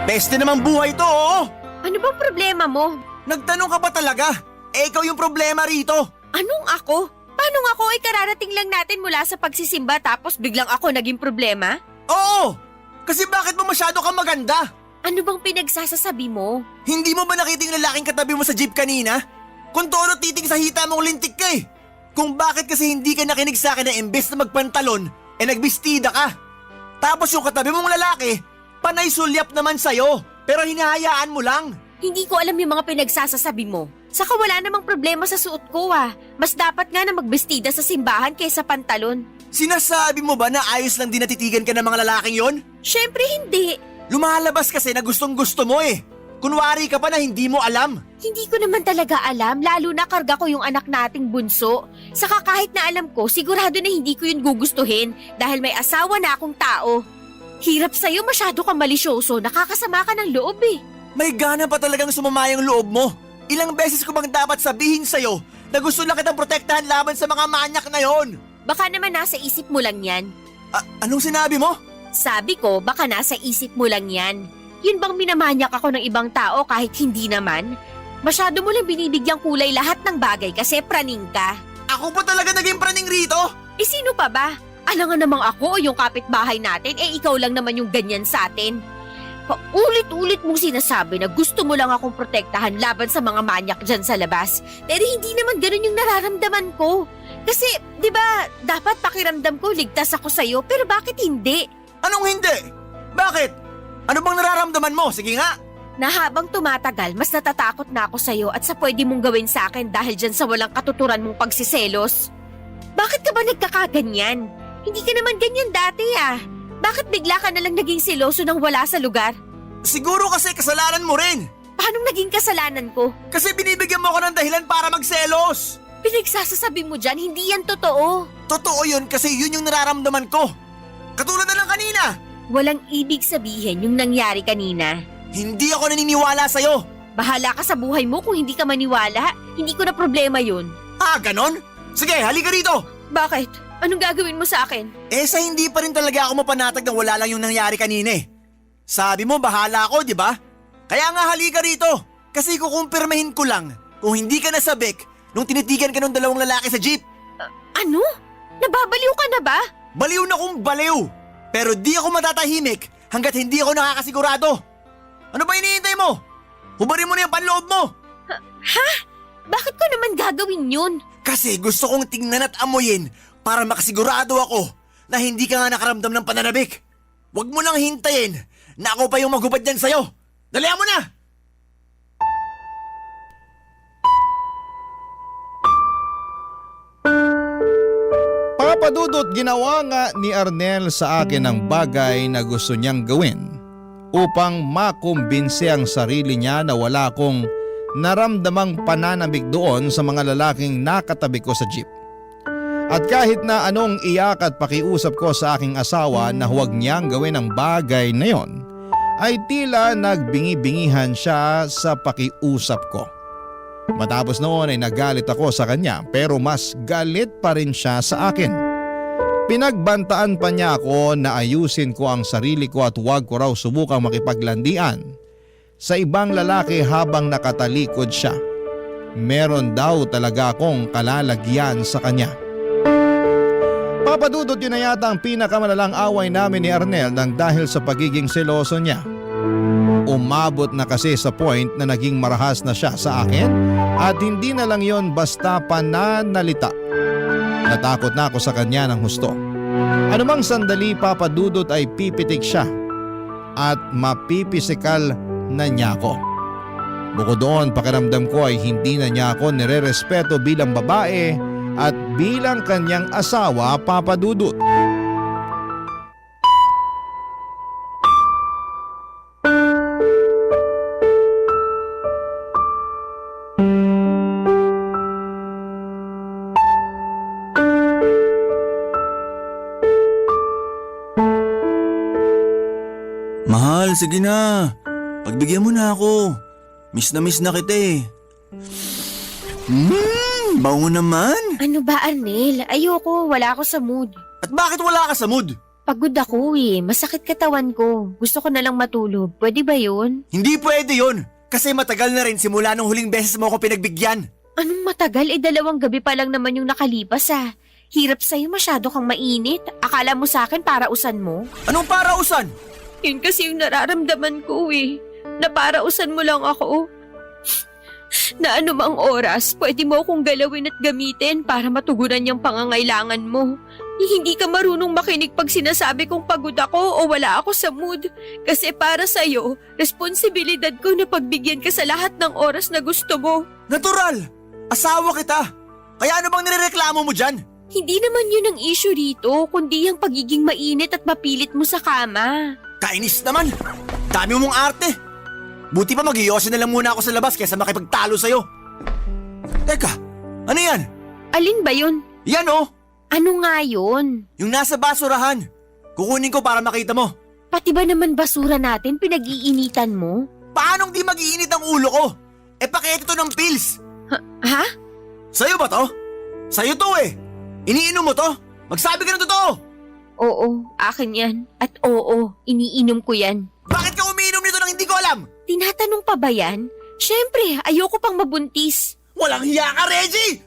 Peste naman buhay to, oo! Ano bang problema mo? Nagtanong ka ba talaga? Eh ikaw yung problema rito. Anong ako? Paano nga ako ay kararating lang natin mula sa pagsisimba tapos biglang ako naging problema? Oo! Kasi bakit mo masyado kang maganda? Ano bang pinagsasasabi mo? Hindi mo ba nakita yung lalaking katabi mo sa jeep kanina? Kung toro titing sa hita mong lintik ka eh. Kung bakit kasi hindi ka nakinig sa akin na imbes na magpantalon, eh nagbistida ka. Tapos yung katabi mong lalaki, panay sulyap naman sa'yo, pero hinahayaan mo lang. Hindi ko alam yung mga pinagsasasabi mo. Saka wala namang problema sa suot ko ah. Mas dapat nga na magbestida sa simbahan kaysa pantalon. Sinasabi mo ba na ayos lang din natitigan ka ng mga lalaking yon? Syempre hindi. Lumalabas kasi na gustong gusto mo eh. Kunwari ka pa na hindi mo alam. Hindi ko naman talaga alam, lalo na karga ko yung anak nating bunso. Saka kahit na alam ko, sigurado na hindi ko yun gugustuhin dahil may asawa na akong tao. Hirap sa'yo, masyado kang malisyoso, nakakasama ka ng loob eh. May gana pa talagang sumama yung loob mo. Ilang beses ko bang dapat sabihin sa'yo na gusto lang kitang protektahan laban sa mga manyak na yon? Baka naman nasa isip mo lang yan. Anong sinabi mo? Sabi ko, baka nasa isip mo lang yan. Yun bang minamanyak ako ng ibang tao kahit hindi naman? Masyado mo lang binibigyang kulay lahat ng bagay kasi praning ka. Ako pa talaga naging praning rito? Eh sino pa ba? Alam nga namang ako o yung kapitbahay natin, eh ikaw lang naman yung ganyan sa atin. Paulit-ulit mong sinasabi na gusto mo lang akong protektahan laban sa mga manyak dyan sa labas. Pero hindi naman ganun yung nararamdaman ko. Kasi, di ba, dapat pakiramdam ko ligtas ako sa'yo, pero bakit hindi? Anong hindi? Bakit? Ano bang nararamdaman mo? Sige nga. Na habang tumatagal, mas natatakot na ako sa'yo at sa pwede mong gawin sa akin dahil dyan sa walang katuturan mong pagsiselos. Bakit ka ba nagkakaganyan? Hindi ka naman ganyan dati ah. Bakit bigla ka nalang naging seloso nang wala sa lugar? Siguro kasi kasalanan mo rin. Paano naging kasalanan ko? Kasi binibigyan mo ako ng dahilan para magselos. Pinagsasasabi mo dyan, hindi yan totoo. Totoo yun kasi yun yung nararamdaman ko. Katulad na lang kanina. Walang ibig sabihin yung nangyari kanina. Hindi ako naniniwala sa'yo. Bahala ka sa buhay mo kung hindi ka maniwala. Hindi ko na problema yun. Ganon? Sige, halika rito. Bakit? Anong gagawin mo sa akin? Sa hindi pa rin talaga ako mapanatag na wala lang yung nangyari kanina eh. Sabi mo bahala ako, di ba? Kaya nga halika rito. Kasi kukumpirmahin ko lang kung hindi ka nasabik nung tinitigan ka ng dalawang lalaki sa jeep. Ano? Nababaliw ka na ba? Baliw na kung baliw. Pero di ako matatahimik hanggat hindi ako nakakasigurado. Ano ba hinihintay mo? Hubarin mo na yung panloob mo. Ha? Bakit ko naman gagawin yun? Kasi gusto kong tingnan at amuyin para makasigurado ako na hindi ka nga nakaramdam ng pananabik. Huwag mo nang hintayin na ako pa yung maghubad dyan sa'yo. Dalihan mo na! Papadudot, ginawa nga ni Arnel sa akin ang bagay na gusto niyang gawin upang makumbinse ang sarili niya na wala akong naramdamang pananabik doon sa mga lalaking nakatabi ko sa jeep. At kahit na anong iyak at pakiusap ko sa aking asawa na huwag niyang gawin ang bagay na yon, ay tila nagbingi-bingihan siya sa pakiusap ko. Matapos noon ay nagalit ako sa kanya pero mas galit pa rin siya sa akin. Pinagbantaan pa niya ako na ayusin ko ang sarili ko at huwag ko raw subukang makipaglandian sa ibang lalaki habang nakatalikod siya. Meron daw talaga akong kalalagyan sa kanya. Papadudot, yun na yata ang pinakamalalang away namin ni Arnel nang dahil sa pagiging seloso niya. Umabot na kasi sa point na naging marahas na siya sa akin at hindi na lang yon basta pananalita. Natakot na ako sa kanya ng husto. Anumang sandali, Papadudot, ay pipitik siya at mapipisikal na niya ako. Bukod doon, pakiramdam ko ay hindi na niya ako nirerespeto bilang babae at bilang kanyang asawa, Papadudot. Mahal, sige na. Pagbigyan mo na ako. Miss na kita eh. Bango naman. Ano ba, Arnel? Ayoko, wala ako sa mood. At bakit wala ka sa mood? Pagod ako eh. Masakit katawan ko. Gusto ko na lang matulog. Pwede ba yun? Hindi pwede yun. Kasi matagal na rin simula nung huling beses mo ako pinagbigyan. Anong matagal? 2 gabi pa lang naman yung nakalipas ah. Hirap sa'yo, masyado kang mainit. Akala mo sa akin parausan mo? Anong parausan? Yun kasi yung nararamdaman ko eh. Na parausan mo lang ako. Na anumang oras, pwede mo akong galawin at gamitin para matugunan yung pangangailangan mo. Hindi ka marunong makinig pag sinasabi kong pagod ako o wala ako sa mood. Kasi para sa'yo, responsibilidad ko na pagbigyan ka sa lahat ng oras na gusto mo. Natural! Asawa kita! Kaya ano bang nirereklamo mo dyan? Hindi naman yun ang issue rito, kundi ang pagiging mainit at mapilit mo sa kama. Kainis naman! Dami mong arte! Buti pa mag-iyosin na lang muna ako sa labas kaysa makipagtalo sa'yo. Teka, ano yan? Alin ba yun? Yan oh! Ano nga yun? Yung nasa basurahan. Kukunin ko para makita mo. Pati ba naman basura natin pinag-iinitan mo? Paanong di mag-iinit ang ulo ko? Pakete to ng pills. Ha? Sa'yo ba to? Sa'yo to eh. Iniinom mo to? Magsabi ka ng totoo. Oo, akin yan. At oo, iniinom ko yan. Bakit ka umiinom nito nang hindi ko alam? Tinatanong pa ba yan? Siyempre, ayoko pang mabuntis. Walang hiya ka, Reggie!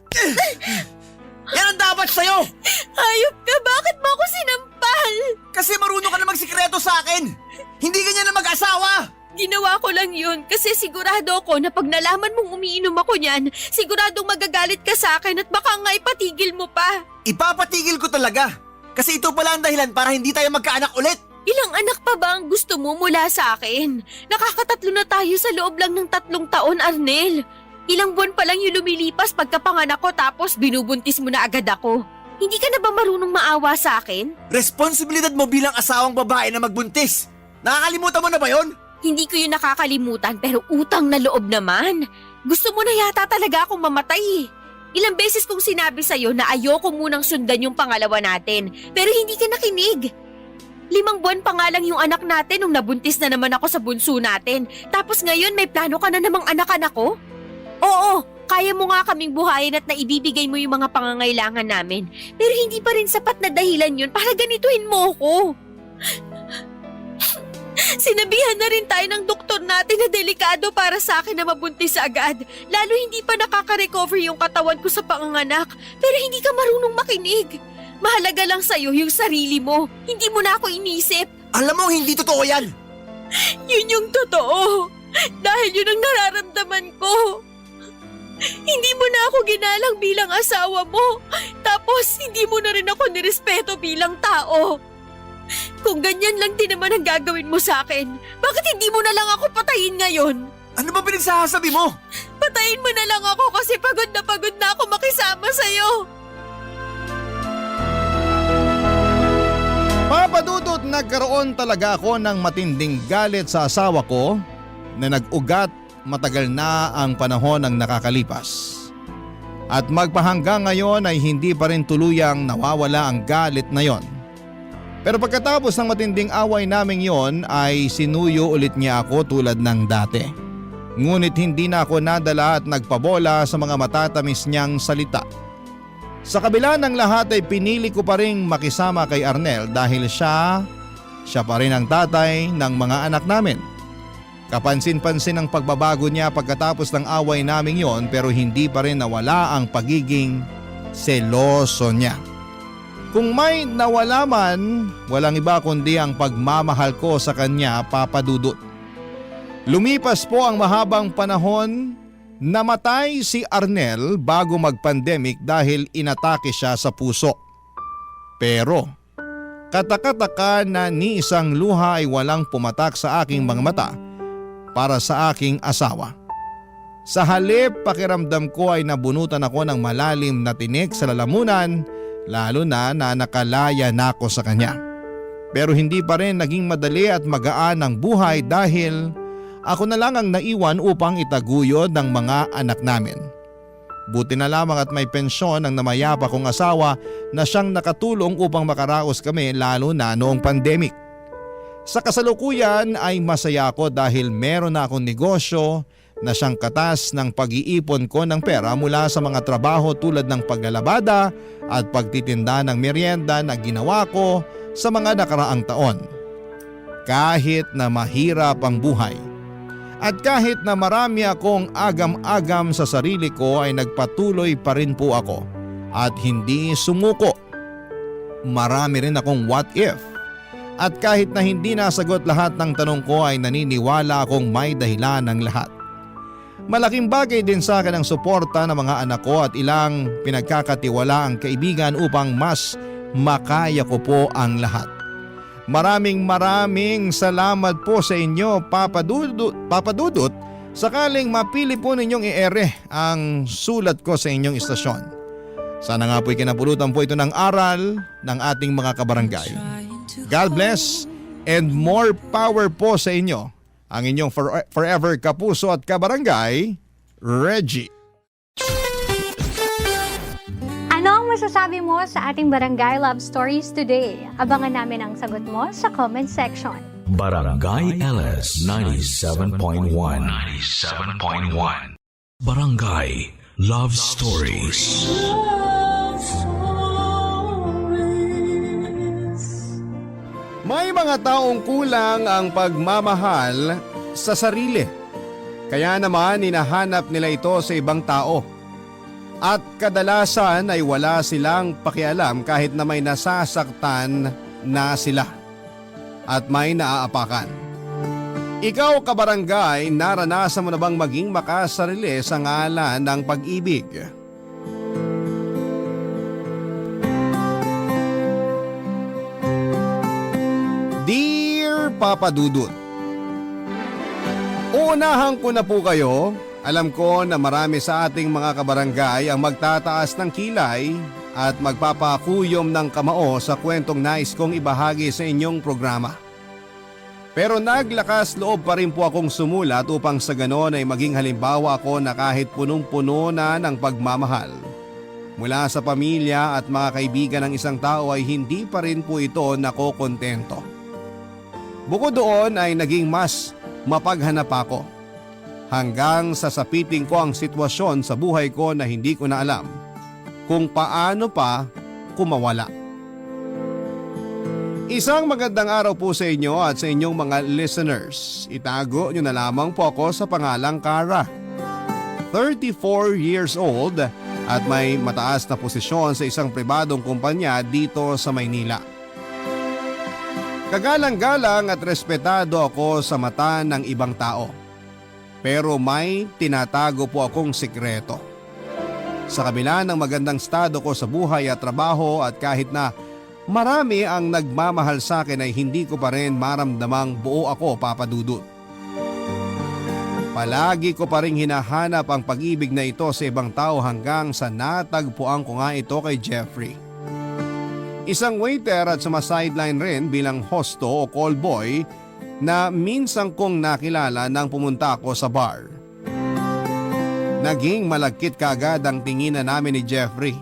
Yan ang dapat sa'yo! Hayop ka, bakit mo ako sinampal? Kasi marunong ka na magsikreto sa akin! Hindi ganyan na mag-asawa! Ginawa ko lang yun kasi sigurado ako na pag nalaman mong umiinom ako niyan, siguradong magagalit ka sa akin at baka nga ipatigil mo pa. Ipapatigil ko talaga! Kasi ito pala ang dahilan para hindi tayo magkaanak ulit! Ilang anak pa ba ang gusto mo mula sa akin? Nakakatatlo na tayo sa loob lang ng 3 taon, Arnel. Ilang buwan pa lang yung lumilipas pagkapanganak ko tapos binubuntis mo na agad ako. Hindi ka na ba marunong maawa sa akin? Responsibilidad mo bilang asawang babae na magbuntis. Nakakalimutan mo na ba yon? Hindi ko yun nakakalimutan pero utang na loob naman. Gusto mo na yata talaga akong mamatay eh. Ilang beses kong sinabi sa'yo na ayoko munang sundan yung pangalawa natin pero hindi ka nakinig. 5 buwan pa nga lang yung anak natin nung nabuntis na naman ako sa bunso natin. Tapos ngayon may plano ka na namang anak-anak ko? Oo, kaya mo nga kaming buhayin at naibibigay mo yung mga pangangailangan namin. Pero hindi pa rin sapat na dahilan yun para ganituhin mo ko. Sinabihan na rin tayo ng doktor natin na delikado para sa akin na mabuntis agad. Lalo hindi pa nakaka-recover yung katawan ko sa panganganak. Pero hindi ka marunong makinig. Mahalaga lang sa'yo yung sarili mo. Hindi mo na ako inisip. Alam mo, hindi totoo yan! Yun yung totoo. Dahil yun ang nararamdaman ko. Hindi mo na ako ginalang bilang asawa mo. Tapos hindi mo na rin ako nirespeto bilang tao. Kung ganyan lang din naman ang gagawin mo sa akin, bakit hindi mo na lang ako patayin ngayon? Ano ba pinagsasabi mo? Patayin mo na lang ako kasi pagod na ako makisama sa'yo. Papa Dudut, nagkaroon talaga ako ng matinding galit sa asawa ko na nag-ugat matagal na ang panahon ng nakakalipas. At magpahanggang ngayon ay hindi pa rin tuluyang nawawala ang galit na yon. Pero pagkatapos ng matinding away naming yon ay sinuyo ulit niya ako tulad ng dati. Ngunit hindi na ako nadala at nagpabola sa mga matatamis niyang salita. Sa kabila ng lahat ay pinili ko pa rin makisama kay Arnel dahil siya pa rin ang tatay ng mga anak namin. Kapansin-pansin ang pagbabago niya pagkatapos ng away naming yon, pero hindi pa rin nawala ang pagiging seloso niya. Kung may nawala man, walang iba kundi ang pagmamahal ko sa kanya, Papa Dudut. Lumipas po ang mahabang panahon, namatay si Arnel bago mag-pandemic dahil inatake siya sa puso. Pero kataka-taka na ni isang luha ay walang pumatak sa aking mga mata para sa aking asawa. Sa halip, pakiramdam ko ay nabunutan ako ng malalim na tinik sa lalamunan, lalo na nakalaya na ako sa kanya. Pero hindi pa rin naging madali at magaan ang buhay dahil ako na lang ang naiwan upang itaguyod ng mga anak namin. Buti na lamang at may pensyon ang namayapa kong asawa na siyang nakatulong upang makaraos kami lalo na noong pandemic. Sa kasalukuyan ay masaya ako dahil meron na akong negosyo na siyang katas ng pag-iipon ko ng pera mula sa mga trabaho tulad ng paglalabada at pagtitinda ng merienda na ginawa ko sa mga nakaraang taon. Kahit na mahirap ang buhay at kahit na marami akong agam-agam sa sarili ko ay nagpatuloy pa rin po ako at hindi sumuko. Marami rin akong what if. At kahit na hindi nasagot lahat ng tanong ko ay naniniwala akong may dahilan ng lahat. Malaking bagay din sa akin ang suporta ng mga anak ko at ilang pinagkakatiwalaang kaibigan upang mas makaya ko po ang lahat. Maraming salamat po sa inyo, Papa Dudut, sakaling mapili po ninyong i-ere ang sulat ko sa inyong istasyon. Sana nga po'y kinapulutan po ito ng aral ng ating mga kabarangay. God bless and more power po sa inyo. Ang inyong forever kapuso at kabarangay, Reggie. Ano ang masasabi mo sa ating Barangay Love Stories today? Abangan namin ang sagot mo sa comment section. Barangay LS 97.1 97.1 Barangay Love Stories. Love stories. May mga taong kulang ang pagmamahal sa sarili. Kaya naman hinahanap nila ito sa ibang tao. At kadalasan ay wala silang pakialam kahit na may nasasaktan na sila at may naaapakan. Ikaw, kabarangay, naranasan mo na bang maging makasarili sa ngalan ng pag-ibig? Dear Papa Dudut, uunahan ko na po kayo. Alam ko na marami sa ating mga kabarangay ang magtataas ng kilay at magpapakuyom ng kamao sa kwentong nais kong ibahagi sa inyong programa. Pero naglakas loob pa rin po akong sumulat upang sa ganon ay maging halimbawa ako na kahit punong-puno na ng pagmamahal mula sa pamilya at mga kaibigan ng isang tao ay hindi pa rin po ito nakokontento. Bukod doon ay naging mas mapaghanap ako. Hanggang sa sapiting ko ang sitwasyon sa buhay ko na hindi ko na alam kung paano pa kumawala. Isang magandang araw po sa inyo at sa inyong mga listeners. Itago nyo na lamang po ako sa pangalang Cara. 34 years old at may mataas na posisyon sa isang pribadong kumpanya dito sa Maynila. Kagalang-galang at respetado ako sa mata ng ibang tao. Pero may tinatago po akong sikreto. Sa kabila ng magandang estado ko sa buhay at trabaho at kahit na marami ang nagmamahal sa akin ay hindi ko pa rin maramdamang buo ako, Papa Dudut. Palagi ko pa rin hinahanap ang pag-ibig na ito sa ibang tao hanggang sa natagpuan ko nga ito kay Jeffrey. Isang waiter at sumasideline rin bilang hosto o call boy na minsan kong nakilala nang pumunta ako sa bar. Naging malagkit kagad ang tinginan namin ni Jeffrey.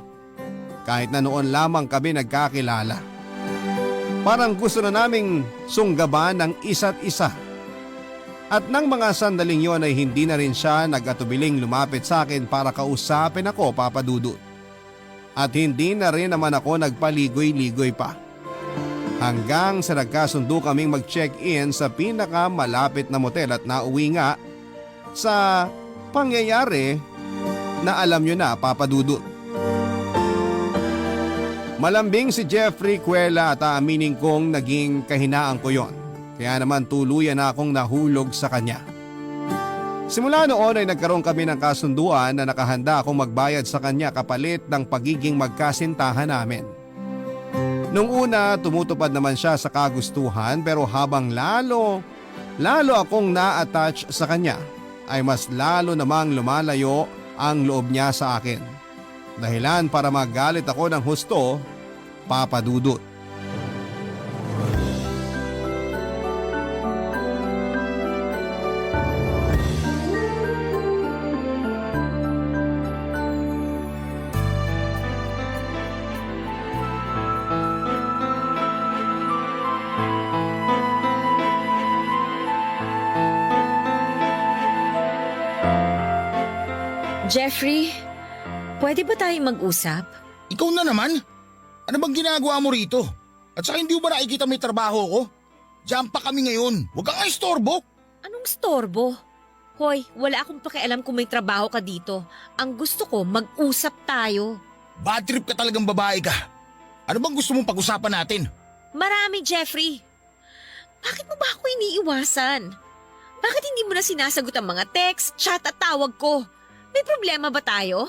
Kahit na noon lamang kami nagkakilala. Parang gusto na naming sunggaban ng isa't isa. At nang mga sandaling yon ay hindi na rin siya nag-atubiling lumapit sa akin para kausapin ako, Papa Dudut. At hindi na rin naman ako nagpaligoy-ligoy pa. Hanggang sa nagkasundo kaming mag-check-in sa pinakamalapit na motel at nauwi nga sa pangyayari na alam nyo na, Papa Dudut. Malambing si Jeffrey Cuela at aaminin kong naging kahinaan ko yon. Kaya naman tuluyan na akong nahulog sa kanya. Simula noon ay nagkaroon kami ng kasunduan na nakahanda akong magbayad sa kanya kapalit ng pagiging magkasintahan namin. Nung una, tumutupad naman siya sa kagustuhan pero habang lalo akong na-attach sa kanya, ay mas lalo namang lumalayo ang loob niya sa akin. Dahilan para magalit ako ng husto, Papa Dudut. Jeffrey, pwede ba tayong mag-usap? Ikaw na naman? Ano bang ginagawa mo rito? At saka hindi mo ba nakikita may trabaho ko? Diyan pa kami ngayon. Huwag kang istorbo. Anong storbo? Hoy, wala akong pakialam kung may trabaho ka dito. Ang gusto ko, mag-usap tayo. Bad trip ka talagang babae ka. Ano bang gusto mong pag-usapan natin? Marami, Jeffrey. Bakit mo ba ako iniiwasan? Bakit hindi mo na sinasagot ang mga text, chat at tawag ko? May problema ba tayo?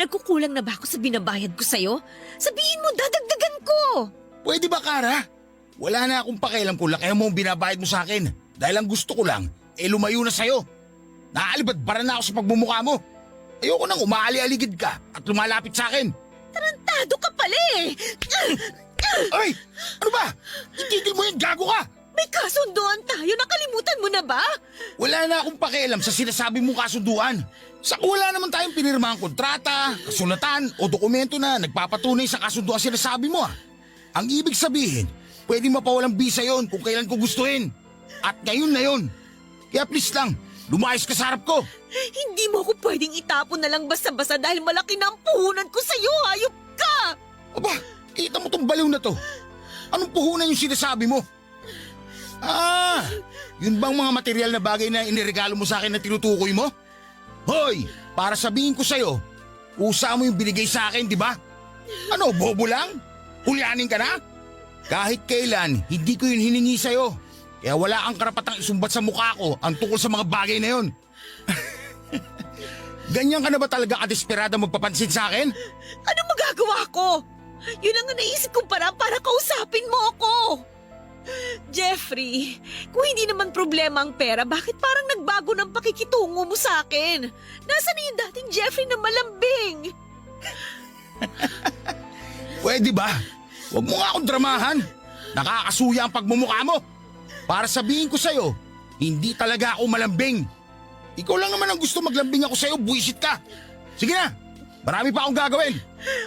Nagkukulang na ba ako sa binabayad ko sa'yo? Sabihin mo, dadagdagan ko! Pwede ba, Kara? Wala na akong pakialam kung lakihan mo ang binabayad mo sa akin. Dahil ang gusto ko lang, lumayo na sa'yo. Naaalibadbaran na ako sa pagmumukha mo. Ayoko nang umaali-aligid ka at lumalapit sa akin. Tarantado ka pala eh! Ay! Ano ba? Itigil mo yan, gago ka! May kasunduan tayo, nakalimutan mo na ba? Wala na akong pakialam sa sinasabi mong kasunduan. Sa wala naman tayong pinirmahang kontrata, kasulatan o dokumento na nagpapatunay sa kasunduan sinasabi mo. Ang ibig sabihin, pwede mapawalang bisa yon kung kailan ko gustuhin. At ngayon na yon. Kaya please lang, lumayas ka sa harap ko. Hindi mo ako pwedeng itapon na lang basta-basta dahil malaki na ang puhunan ko sa'yo, hayop ka! Aba, kita mo tong baliw na to. Anong puhunan yung sinasabi mo? Yun bang mga material na bagay na iniregalo mo sa akin na tinutukoy mo? Hoy, para sabihin ko sa'yo, kusa mo yung binigay sa akin, di ba? Ano, bobo lang? Hulyanin ka na? Kahit kailan, hindi ko yun hiningi sa'yo. Kaya wala kang karapatang isumbat sa mukha ko ang tungkol sa mga bagay na yun. Ganyan ka na ba talaga kadesperada magpapansin sa akin? Ano magagawa ko? Yun ang naisip kong parang para kausapin mo ako. Jeffrey, kung hindi naman problema ang pera, bakit parang nagbago ng pakikitungo mo sa akin? Nasaan na yung dating Jeffrey na malambing? Pwede ba? Huwag mo nga akong dramahan. Nakakasuya ang pagmumukha mo. Para sabihin ko sa'yo, hindi talaga ako malambing. Ikaw lang naman ang gusto maglambing ako sa'yo, buwisit ka. Sige na, marami pa akong gagawin.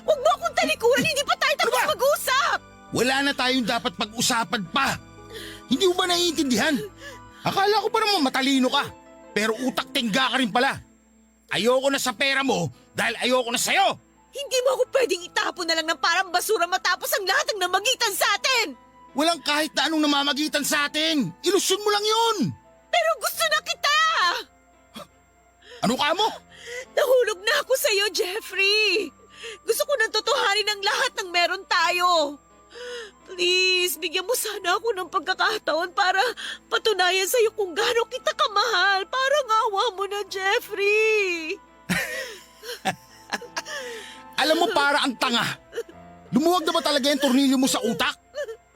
Huwag mo akong talikuran, hindi pa tayo tapos mag-usap. Wala na tayong dapat pag-usapan pa. Hindi mo ba naiintindihan? Akala ko pa naman matalino ka. Pero utak tingga ka rin pala. Ayoko na sa pera mo dahil ayoko na sa'yo. Hindi mo ako pwedeng itapon na lang ng parang basura matapos ang lahat ng namagitan sa atin. Walang kahit na anong namamagitan sa atin. Ilusyon mo lang yun. Pero gusto na kita. Ano ka mo? Nahulog na ako sa'yo, Jeffrey. Gusto ko nang tutuhanin ang lahat ng meron tayo. Please, bigyan mo sana ako ng pagkakataon para patunayan sa'yo kung gaano kita kamahal. Parang awa mo na, Jeffrey. Alam mo, para ang tanga. Lumuwag na ba talaga yung tornilyo mo sa utak?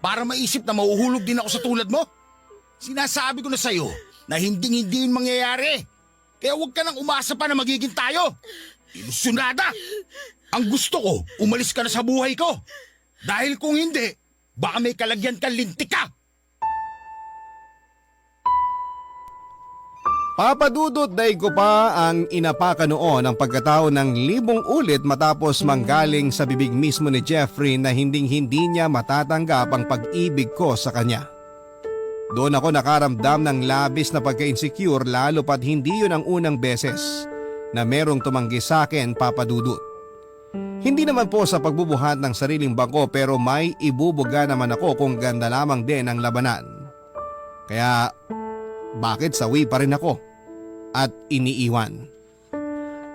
Para maisip na mahuhulog din ako sa tulad mo? Sinasabi ko na sa'yo na hindi yun mangyayari. Kaya huwag ka nang umasa pa na magiging tayo. Ilusyonada. Ang gusto ko, umalis ka na sa buhay ko. Dahil kung hindi, baka may kalagyan kang lintik ka. Papadudot daig ko pa ang inapaka noon ang pagkatao ng 1,000 ulit matapos manggaling sa bibig mismo ni Jeffrey na hinding-hindi niya matatanggap ang pag-ibig ko sa kanya. Doon ako nakaramdam ng labis na pagka-insecure lalo pat hindi yun ang unang beses na merong tumanggi sa akin, Papadudot. Hindi naman po sa pagbubuhat ng sariling bangko pero may ibubuga naman ako kung ganda lamang din ang labanan. Kaya bakit sawi pa rin ako at iniiwan?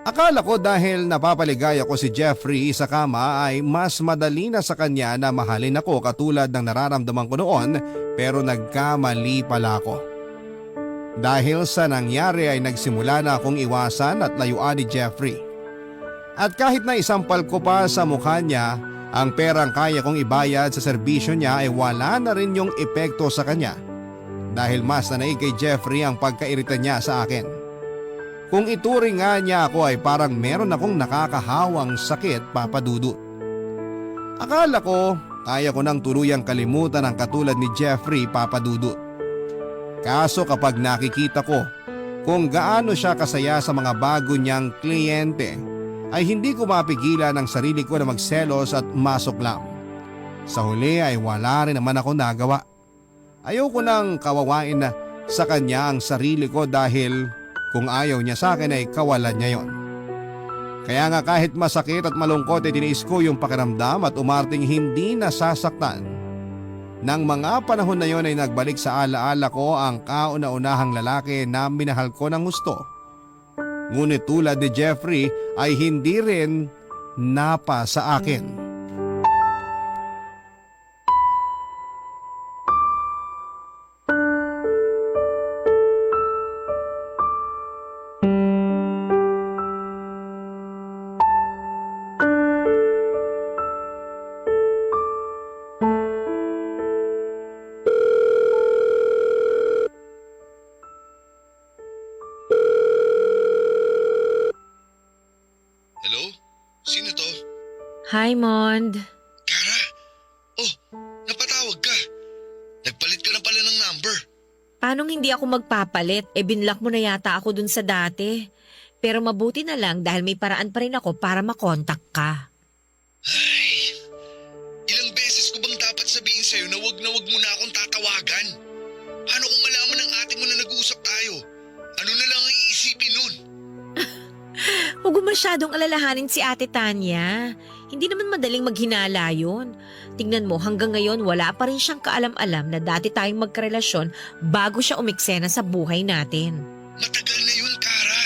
Akala ko dahil napapaligaya ko si Jeffrey sa kama ay mas madali na sa kanya na mahalin ako katulad ng nararamdaman ko noon pero nagkamali pala ako. Dahil sa nangyari ay nagsimula na akong iwasan at layuan ni Jeffrey. At kahit na isampal ko pa sa mukha niya ang perang kaya kong ibayad sa serbisyo niya ay wala na rin yung epekto sa kanya. Dahil mas nanaig kay Jeffrey ang pagkairita niya sa akin. Kung ituring nga niya ako ay parang meron akong nakakahawang sakit, Papadudot. Akala ko kaya ko nang tuluyang kalimutan ang katulad ni Jeffrey, Papadudot. Kaso kapag nakikita ko kung gaano siya kasaya sa mga bago niyang kliyente ay hindi ko mapigilan ang sarili ko na magselos at masuklam. Sa huli ay wala rin naman ako nagawa. Ayaw ko nang kawawain na sa kanya ang sarili ko dahil kung ayaw niya sa akin ay kawalan niya yon. Kaya nga kahit masakit at malungkot ay tiniis ko yung pakiramdam at umarting hindi nasasaktan. Nang mga panahon na yon ay nagbalik sa alaala ko ang kauna-unahang lalaki na minahal ko ng gusto. Ngunit tulad ni Jeffrey ay hindi rin napa sa akin. Hello? Sino to? Hi, Mond. Kara? Oh, napatawag ka. Nagpalit ka na pala ng number. Paanong hindi ako magpapalit? Binlock mo na yata ako dun sa dati. Pero mabuti na lang dahil may paraan pa rin ako para makontak ka. Ay, ilang beses ko bang dapat sabihin sa'yo na wag mo na akong tatawagan? Paano kung malaman ng ate mo na nag-uusap tayo? Ano na lang ang iisipin nun? Huwag mo masyadong alalahanin si Ate Tanya. Hindi naman madaling maghinala yun. Tingnan mo, hanggang ngayon wala pa rin siyang kaalam-alam na dati tayong magkarelasyon bago siya umiksena sa buhay natin. Matagal na yun, Kara.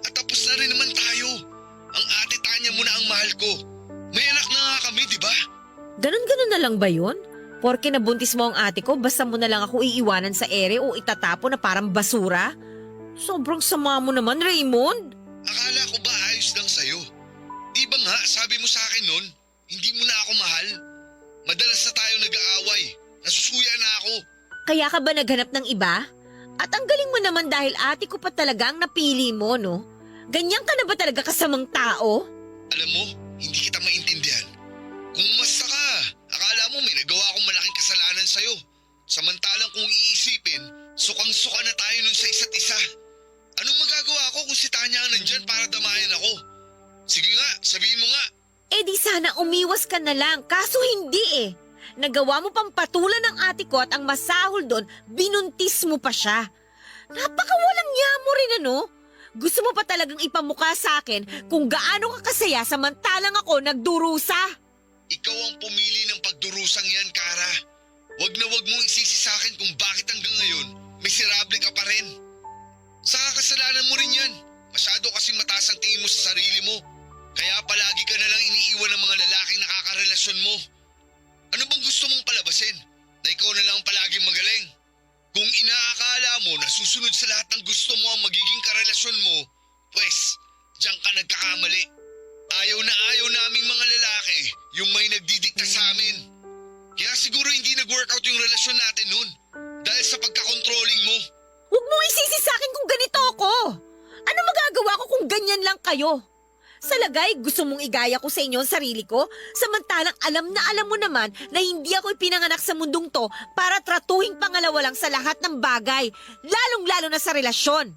At tapos na rin naman tayo. Ang ate Tanya mo na ang mahal ko. May anak na nga kami, di ba? Ganon-ganon na lang ba yun? Porke nabuntis mo ang ate ko, basta mo na lang ako iiwanan sa ere o itatapo na parang basura? Sobrang sama mo naman, Raymond. Akala ko ba ayos lang sa'yo? Di ba nga sabi mo sa akin nun, hindi mo na ako mahal? Madalas na tayo nag-aaway. Nasusuya na ako. Kaya ka ba naghanap ng iba? At ang galing mo naman dahil ate ko pa talaga ang napili mo, no? Ganyan ka na ba talaga kasamang tao? Alam mo, hindi kita maintindihan. Kung umasta ka, akala mo may nagawa akong malaking kasalanan sa'yo. Samantalang kung iisipin, sukang-suka na tayo nun sa isa't isa. Anong magagawa ko kung si Tanya ang nandyan para damayan ako? Sige nga, sabihin mo nga. Di sana umiwas ka na lang, kaso hindi eh. Nagawa mo pang patulan ng ate ko at ang masahol doon, binuntis mo pa siya. Napakawalang niya mo rin ano? Gusto mo pa talagang ipamukha sa akin kung gaano ka kasaya samantalang ako nagdurusa? Ikaw ang pumili ng pagdurusang yan, Kara. Wag na wag mong isisi sa akin kung bakit hanggang ngayon miserable ka pa rin. Saka kasalanan mo rin yan. Masyado kasing mataas ang tingin mo sa sarili mo. Kaya palagi ka na lang iniiwan ng mga lalaking nakakarelasyon mo. Ano bang gusto mong palabasin? Na ikaw na lang palaging magaling? Kung inaakala mo na susunod sa lahat ng gusto mo ang magiging karelasyon mo, pwes, diyan ka nagkakamali. Ayaw na ayaw naming mga lalaki yung may nagdidikta sa amin. Kaya siguro hindi nag-workout yung relasyon natin nun dahil sa pagkakontrolling mo. Huwag mo isisi sa akin kung ganito ako. Ano magagawa ko kung ganyan lang kayo? Sa lagay, gusto mong igaya ko sa inyo ang sarili ko? Samantalang alam na alam mo naman na hindi ako ipinanganak sa mundong to para tratuhing pangalawa lang sa lahat ng bagay, lalong-lalo na sa relasyon.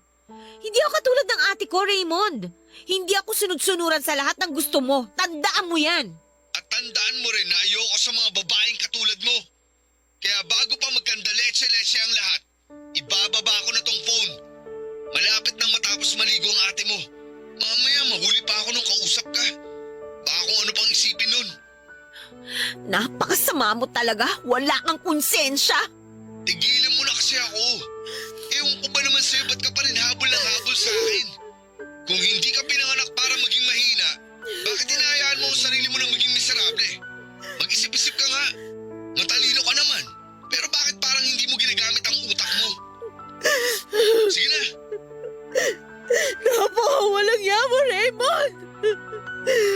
Hindi ako katulad ng ate ko, Raymond. Hindi ako sunod-sunuran sa lahat ng gusto mo. Tandaan mo yan. At tandaan mo rin na ayoko sa mga babaeng katulad mo. Kaya bago pa magkandaletse-letse ang lahat, ibababa ko na tong phone. Malapit nang matapos maligo ang ate mo. Mamaya mahuli pa ako nung kausap ka. Baka kung ano pang isipin nun. Napakasama mo talaga. Wala kang konsensya. Tigilan mo na kasi ako. Ewan ko ba naman sa'yo, ba't ka pa rin habol ng habol sa akin? Kung hindi ka pinanganak para maging mahina, bakit hinahayaan mo ang sarili mo na maging miserable? Mag-isip-isip ka nga. Matalino ka naman. Pero bakit parang hindi mo ginagamit ang utak mo? Sige na. Napakawalang niya mo, Raymond!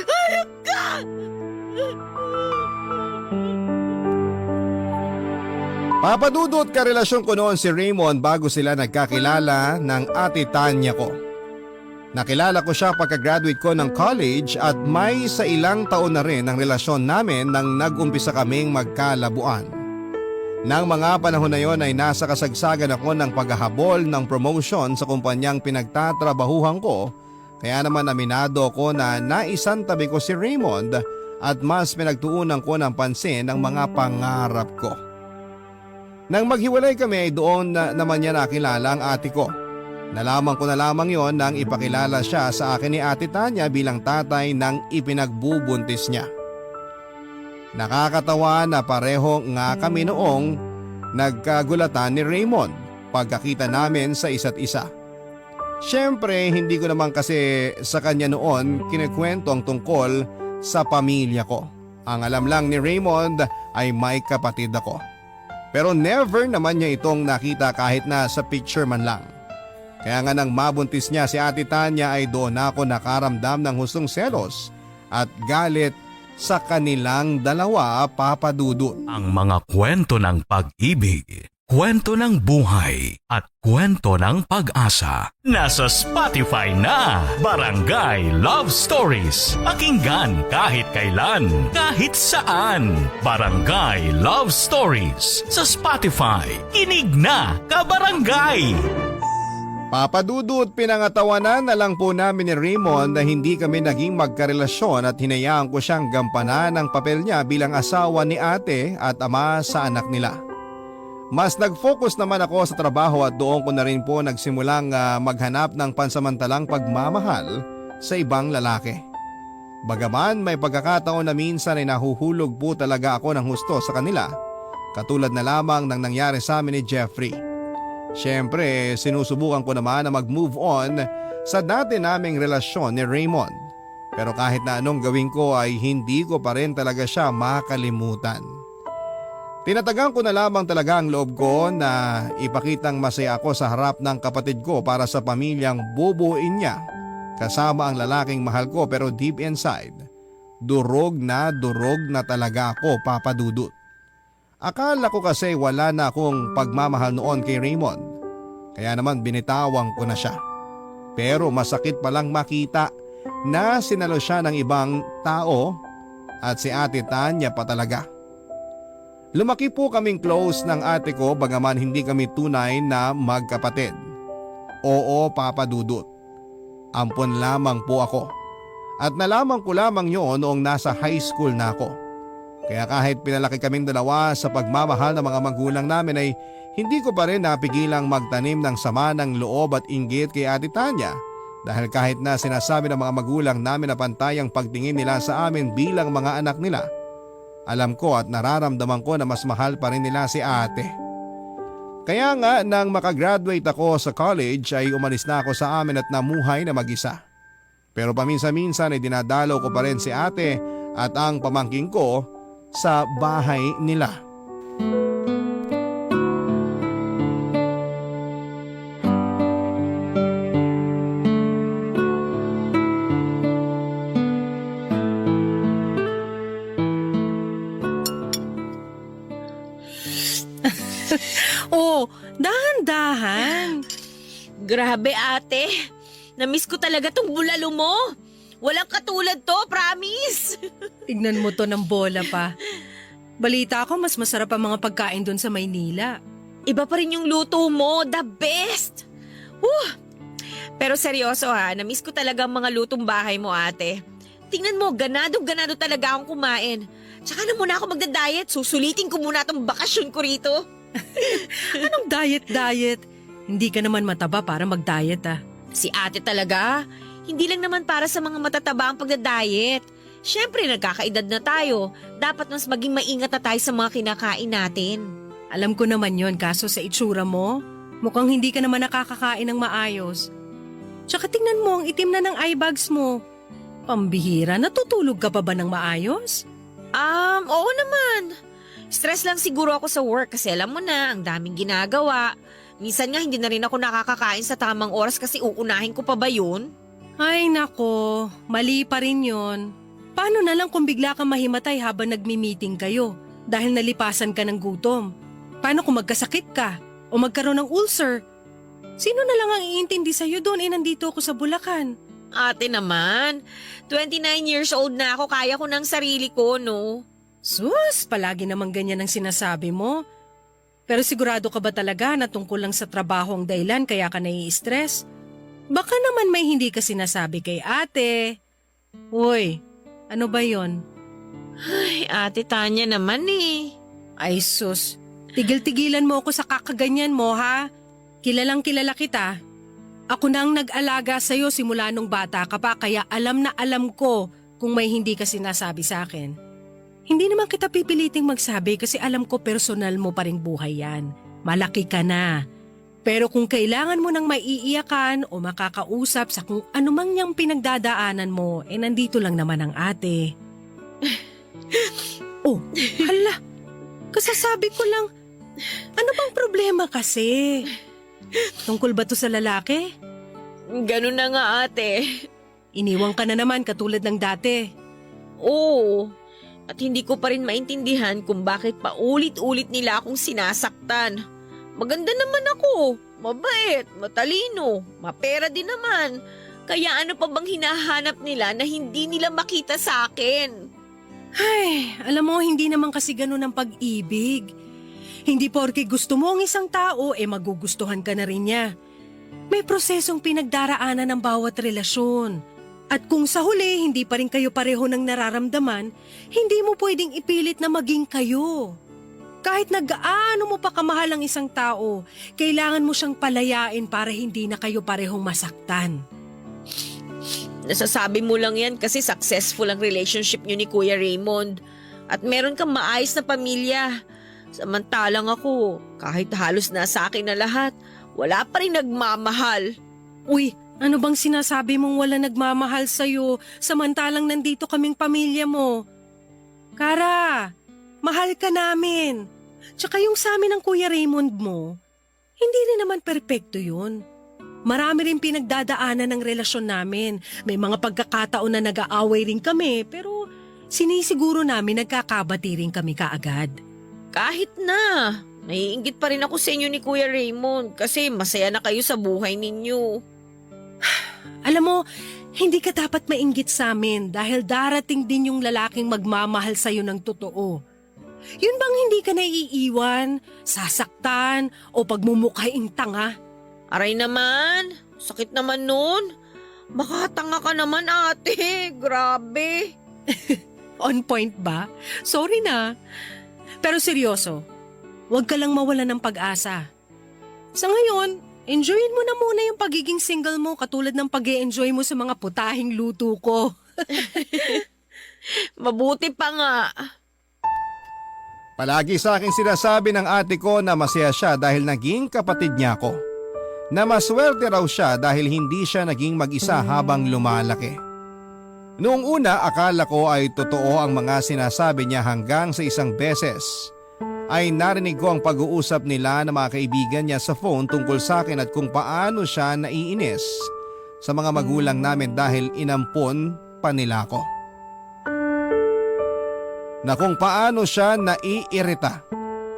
Hayop ka! Papadudot karelasyon ko noon si Raymond bago sila nagkakilala ng ate Tanya ko. Nakilala ko siya pagka-graduate ko ng college at may sa ilang taon na rin ang relasyon namin nang nag-umpisa kaming magkalabuan. Nang mga panahon na yon ay nasa kasagsagan ako ng paghahabol ng promotion sa kumpanyang pinagtatrabahuhan ko, kaya naman aminado ko na naisantabi ko si Raymond at mas pinagtuunan ko ng pansin ang mga pangarap ko. Nang maghiwalay kami ay doon naman niya nakilala ang ate ko. Nalaman ko na lamang yon nang ipakilala siya sa akin ni ate Tanya bilang tatay ng ipinagbubuntis niya. Nakakatawa na pareho nga kami noong nagkagulatan ni Raymond pagkakita namin sa isa't isa. Siyempre hindi ko naman kasi sa kanya noon kinikwento ang tungkol sa pamilya ko. Ang alam lang ni Raymond ay may kapatid ako. Pero never naman niya itong nakita kahit na sa picture man lang. Kaya nga nang mabuntis niya si ate Tanya ay doon ako nakaramdam ng hustong selos at galit sa kanilang dalawa, Papa Dudut. Ang mga kwento ng pag-ibig, kwento ng buhay at kwento ng pag-asa. Nasa Spotify na, Barangay Love Stories. Pakinggan kahit kailan, kahit saan. Barangay Love Stories sa Spotify. Kinig na, kabarangay! Papa Dudut, pinangatawanan na lang po namin ni Raymond na hindi kami naging magkarelasyon at hinayaan ko siyang gampanan ang papel niya bilang asawa ni ate at ama sa anak nila. Mas nag-focus naman ako sa trabaho at doon ko na rin po nagsimulang maghanap ng pansamantalang pagmamahal sa ibang lalaki. Bagaman may pagkakataon na minsan ay nahuhulog po talaga ako ng husto sa kanila, katulad na lamang ng nangyari sa amin ni Jeffrey. Siyempre, sinusubukan ko naman na mag-move on sa dati naming relasyon ni Raymond. Pero kahit na anong gawin ko ay hindi ko pa rin talaga siya makalimutan. Tinatagang ko na lamang talaga ang loob ko na ipakitang masaya ako sa harap ng kapatid ko para sa pamilyang bubuin niya kasama ang lalaking mahal ko, pero deep inside, durog na talaga ako, Papa Dudut. Akala ko kasi wala na akong pagmamahal noon kay Raymond, kaya naman binitawan ko na siya. Pero masakit palang makita na sinalo siya ng ibang tao at si ate Tanya pa talaga. Lumaki po kaming close ng ate ko bagaman hindi kami tunay na magkapatid. Oo, Papa Dudut, ampon lamang po ako. At nalaman ko lamang yon noong nasa high school na ako. Kaya kahit pinalaki kaming dalawa sa pagmamahal ng mga magulang namin ay hindi ko pa rin napigilang magtanim ng sama ng loob at inggit kay ate Tanya, dahil kahit na sinasabi ng mga magulang namin na pantay ang pagtingin nila sa amin bilang mga anak nila, alam ko at nararamdaman ko na mas mahal pa rin nila si ate. Kaya nga nang makagraduate ako sa college ay umalis na ako sa amin at namuhay na mag-isa. Pero paminsan-minsan ay dinadalaw ko pa rin si ate at ang pamangking ko sa bahay nila. Oh, dahan-dahan. Grabe ate, namiss ko talaga tong bulalo mo. Walang katulad to, promise. Tignan mo to ng bola pa. Balita ko mas masarap ang mga pagkain doon sa Maynila. Iba pa rin yung luto mo, the best. Pero seryoso ha, namiss ko talaga ang mga lutong bahay mo, ate. Tingnan mo, ganado talaga akong kumain. Tsaka na muna ako magda-diet, susulitin ko muna tong bakasyon ko rito. Anong diet? Hindi ka naman mataba para mag-diet ah. Si ate talaga, hindi lang naman para sa mga matataba ang pagda-diet. Siyempre, nagkakaedad na tayo. Dapat mas maging maingat na tayo sa mga kinakain natin. Alam ko naman yon, kaso sa itsura mo, mukhang hindi ka naman nakakakain ng maayos. Tsaka tingnan mo ang itim na ng eye bags mo. Pambihira, natutulog ka pa ba ng maayos? Oo naman. Stress lang siguro ako sa work kasi alam mo na, ang daming ginagawa. Minsan nga hindi na rin ako nakakakain sa tamang oras kasi uunahin ko pa ba yun? Ay nako, mali pa rin yon. Paano na lang kung bigla kang mahimatay habang nagmi-meeting kayo dahil nalipasan ka ng gutom? Paano kung magkasakit ka o magkaroon ng ulcer? Sino na lang ang iintindi sa'yo doon nandito ako sa Bulacan? Ate naman, 29 years old na ako, kaya ko ng sarili ko, no? Sus, palagi naman ganyan ang sinasabi mo. Pero sigurado ka ba talaga na tungkol lang sa trabaho ang dahilan kaya ka nai-stress? Baka naman may hindi ka sinasabi kay ate. Uy, ano ba yon? Ay, ate Tanya naman eh. Ay sus, tigil-tigilan mo ako sa kakaganyan mo ha. Kilalang kilala kita. Ako na ang nag-alaga sa'yo simula nung bata ka pa kaya alam na alam ko kung may hindi ka sinasabi sa akin. Hindi naman kita pipiliting magsabi kasi alam ko personal mo pa ring buhay yan. Malaki ka na. Pero kung kailangan mo ng maiiyakan o makakausap sa kung anumang niyang pinagdadaanan mo, nandito lang naman ang ate. Oh, hala. Kasasabi ko lang, ano bang problema kasi? Tungkol ba to sa lalaki? Ganun na nga ate. Iniwang ka na naman katulad ng dati. Oo. At hindi ko pa rin maintindihan kung bakit paulit-ulit nila akong sinasaktan. Maganda naman ako, mabait, matalino, mapera din naman. Kaya ano pa bang hinahanap nila na hindi nila makita sa akin? Ay, alam mo, hindi naman kasi ganun ang pag-ibig. Hindi porke gusto mo ang isang tao, magugustuhan ka na rin niya. May prosesong pinagdaraanan ng bawat relasyon. At kung sa huli hindi pa rin kayo pareho ng nararamdaman, hindi mo pwedeng ipilit na maging kayo. Kahit nag-aano mo pa kamahal ang isang tao, kailangan mo siyang palayain para hindi na kayo parehong masaktan. Nasasabi mo lang yan kasi successful ang relationship niyo ni Kuya Raymond. At meron kang maayos na pamilya. Samantalang ako, kahit halos nasa akin na lahat, wala pa rin nagmamahal. Uy, ano bang sinasabi mong wala nagmamahal sa'yo samantalang nandito kaming pamilya mo? Kara, mahal ka namin. Tsaka yung sa amin ng Kuya Raymond mo, hindi rin naman perpekto yun. Marami rin pinagdadaanan ng relasyon namin. May mga pagkakataon na nag-aaway rin kami pero sinisiguro namin nagkakabati rin kami kaagad. Kahit na, naiinggit pa rin ako sa inyo ni Kuya Raymond kasi masaya na kayo sa buhay ninyo. Alam mo, hindi ka dapat mainggit sa amin dahil darating din yung lalaking magmamahal sa'yo ng totoo. Yun bang hindi ka naiiwan, sasaktan o pagmumukhaing tanga? Aray naman, sakit naman nun. Baka tanga ka naman ate, grabe. On point ba? Sorry na. Pero seryoso, huwag ka lang mawalan ng pag-asa. Sa ngayon, enjoyin mo na muna yung pagiging single mo katulad ng pag-e-enjoy mo sa mga putahing luto ko. Mabuti pa nga. Palagi sa akin sinasabi ng ate ko na masaya siya dahil naging kapatid niya ako. Na maswerte raw siya dahil hindi siya naging mag-isa habang lumalaki. Noong una akala ko ay totoo ang mga sinasabi niya hanggang sa isang beses ay narinig ko ang pag-uusap nila ng mga kaibigan niya sa phone tungkol sa akin at kung paano siya naiinis sa mga magulang namin dahil inampon pa nila ako. Na kung paano siya naiirita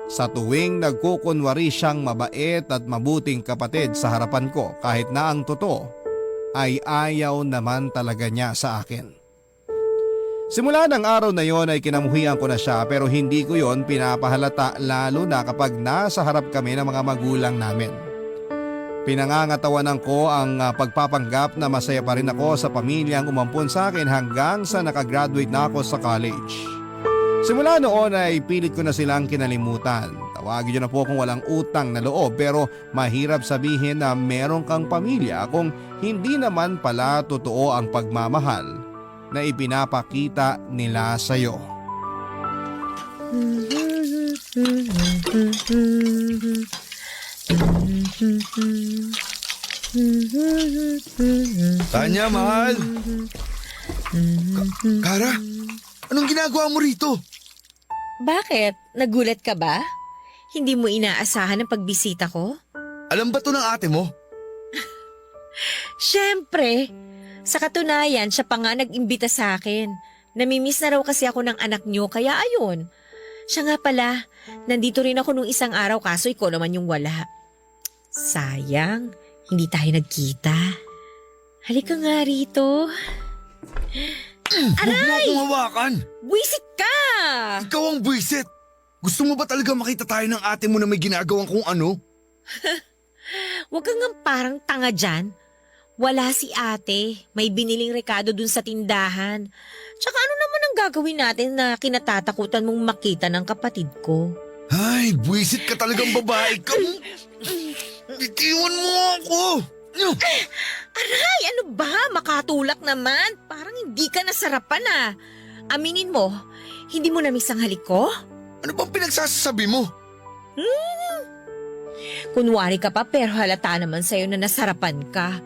sa tuwing nagkukunwari siyang mabait at mabuting kapatid sa harapan ko kahit na ang totoo ay ayaw naman talaga niya sa akin. Simula ng araw na yon ay kinamuhian ko na siya pero hindi ko yon pinapahalata lalo na kapag nasa harap kami ng mga magulang namin. Pinangangatawanan ko ang pagpapanggap na masaya pa rin ako sa pamilyang umampon sa akin hanggang sa nakagraduate na ako sa college. Simula noon ay pilit ko na silang kinalimutan. Tawagin niyo na po kung walang utang na loob pero mahirap sabihin na meron kang pamilya kung hindi naman pala totoo ang pagmamahal na ipinapakita nila sa'yo. Tanya, mahal. Kara, anong ginagawa mo rito? Bakit? Nagulat ka ba? Hindi mo inaasahan ang pagbisita ko? Alam ba to ng ate mo? Siyempre. Sa katunayan, siya pa nga nag-imbita sa akin. Namimiss na raw kasi ako ng anak niyo, kaya ayun. Siya nga pala, nandito rin ako nung isang araw kaso ikaw naman yung wala. Sayang, hindi tayo nagkita. Halika nga rito. Huwag mo akong hawakan. Buwisit ka! Ikaw ang buwisit. Gusto mo ba talaga makita tayo ng ate mo na may ginagawang kung ano? Huwag kang nga parang tanga dyan. Wala si ate. May biniling rekado dun sa tindahan. Tsaka ano naman ang gagawin natin na kinatatakutan mong makita ng kapatid ko? Ay, buwisit ka talagang babae ka. Bitiwan mo ako. Aray, ano ba? Makatulak naman. Parang hindi ka nasarapan ah. Aminin mo, hindi mo na-miss ang halik ko? Ano bang pinagsasabi mo? Kunwari ka pa pero halata naman sa'yo na nasarapan ka.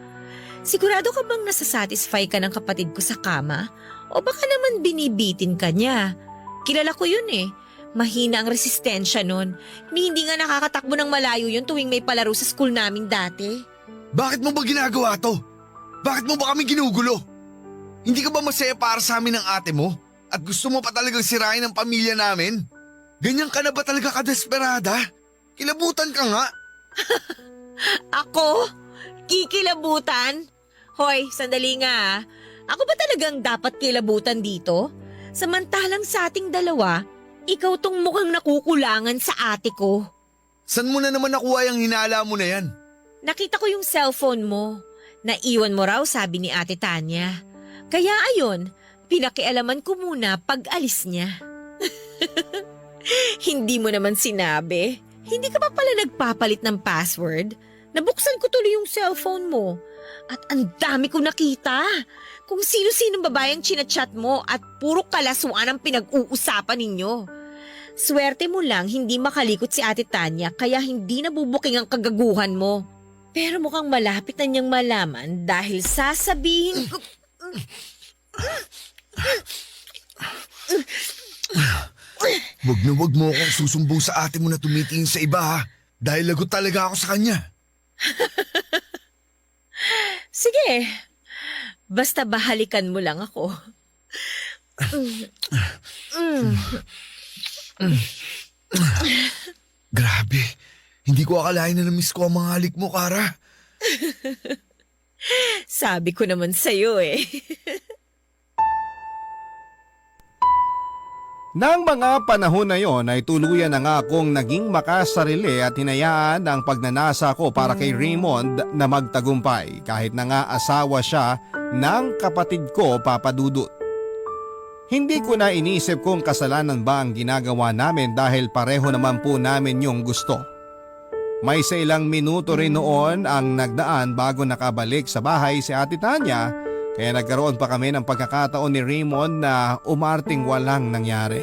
Sigurado ka bang nasasatisfy ka ng kapatid ko sa kama? O baka naman binibitin ka niya? Kilala ko yun eh. Mahina ang resistensya nun. Hindi nga nakakatakbo ng malayo yun tuwing may palaro sa school namin dati. Bakit mo ba ginagawa to? Bakit mo ba kami ginugulo? Hindi ka ba masaya para sa amin ng ate mo? At gusto mo pa talagang sirain ang pamilya namin? Ganyan ka na ba talaga kadesperada? Kilabutan ka nga. Ako? Kikilabutan? Hoy, sandali nga ah. Ako ba talagang dapat kilabutan dito? Samantalang sa ating dalawa, ikaw tong mukhang nakukulangan sa ate ko. San mo na naman nakuha yung hinala mo na yan? Nakita ko yung cellphone mo. Naiwan mo raw, sabi ni Ate Tanya. Kaya ayon, pinakialaman ko muna pag alis niya. Hindi mo naman sinabi. Hindi ka pa pala nagpapalit ng password? Nabuksan ko tuloy yung cellphone mo. At ang dami ko nakita. Kung sino-sinong babae ang chinachat mo at puro kalaswaan ang pinag-uusapan ninyo. Swerte mo lang hindi makalikot si Ate Tanya kaya hindi nabubuking ang kagaguhan mo. Pero mukhang malapit na niyang malaman dahil sasabihin ko... Wag mo akong susumbong sa ate mo na tumitingin sa iba ha. Dahil lagot talaga ako sa kanya. Sige, basta bahalikan mo lang ako. Grabe, hindi ko akalain na na-miss ko ang mga halik mo, Kara. Sabi ko naman sa'yo eh. Nang mga panahon na yon ay tuluyan na nga akong naging makasarili at hinayaan ang pagnanasa ko para kay Raymond na magtagumpay kahit na nga asawa siya ng kapatid ko, Papa Dudut. Hindi ko na inisip kung kasalanan ba ang ginagawa namin dahil pareho naman po namin yung gusto. May sa ilang minuto rin noon ang nagdaan bago nakabalik sa bahay si Ate Tanya. Kaya nagkaroon pa kami ng pagkakataon ni Raymond na umarting walang nangyari.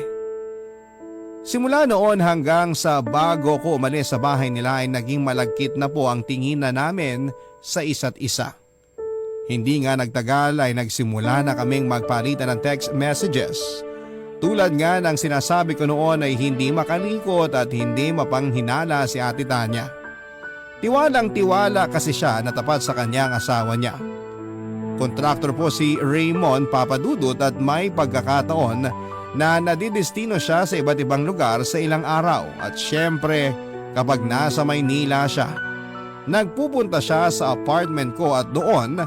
Simula noon hanggang sa bago ko umalis sa bahay nila ay naging malagkit na po ang tingin na namin sa isa't isa. Hindi nga nagtagal ay nagsimula na kaming magpalitan ng text messages. Tulad nga ng sinasabi ko noon ay hindi makalikot at hindi mapanghinala si Ate Tanya. Tiwalang tiwala kasi siya na tapat sa kanyang asawa niya. Kontraktor po si Raymond, Papa Dudut, at may pagkakataon na nadidestino siya sa iba't ibang lugar sa ilang araw at syempre kapag nasa Maynila siya. Nagpupunta siya sa apartment ko at doon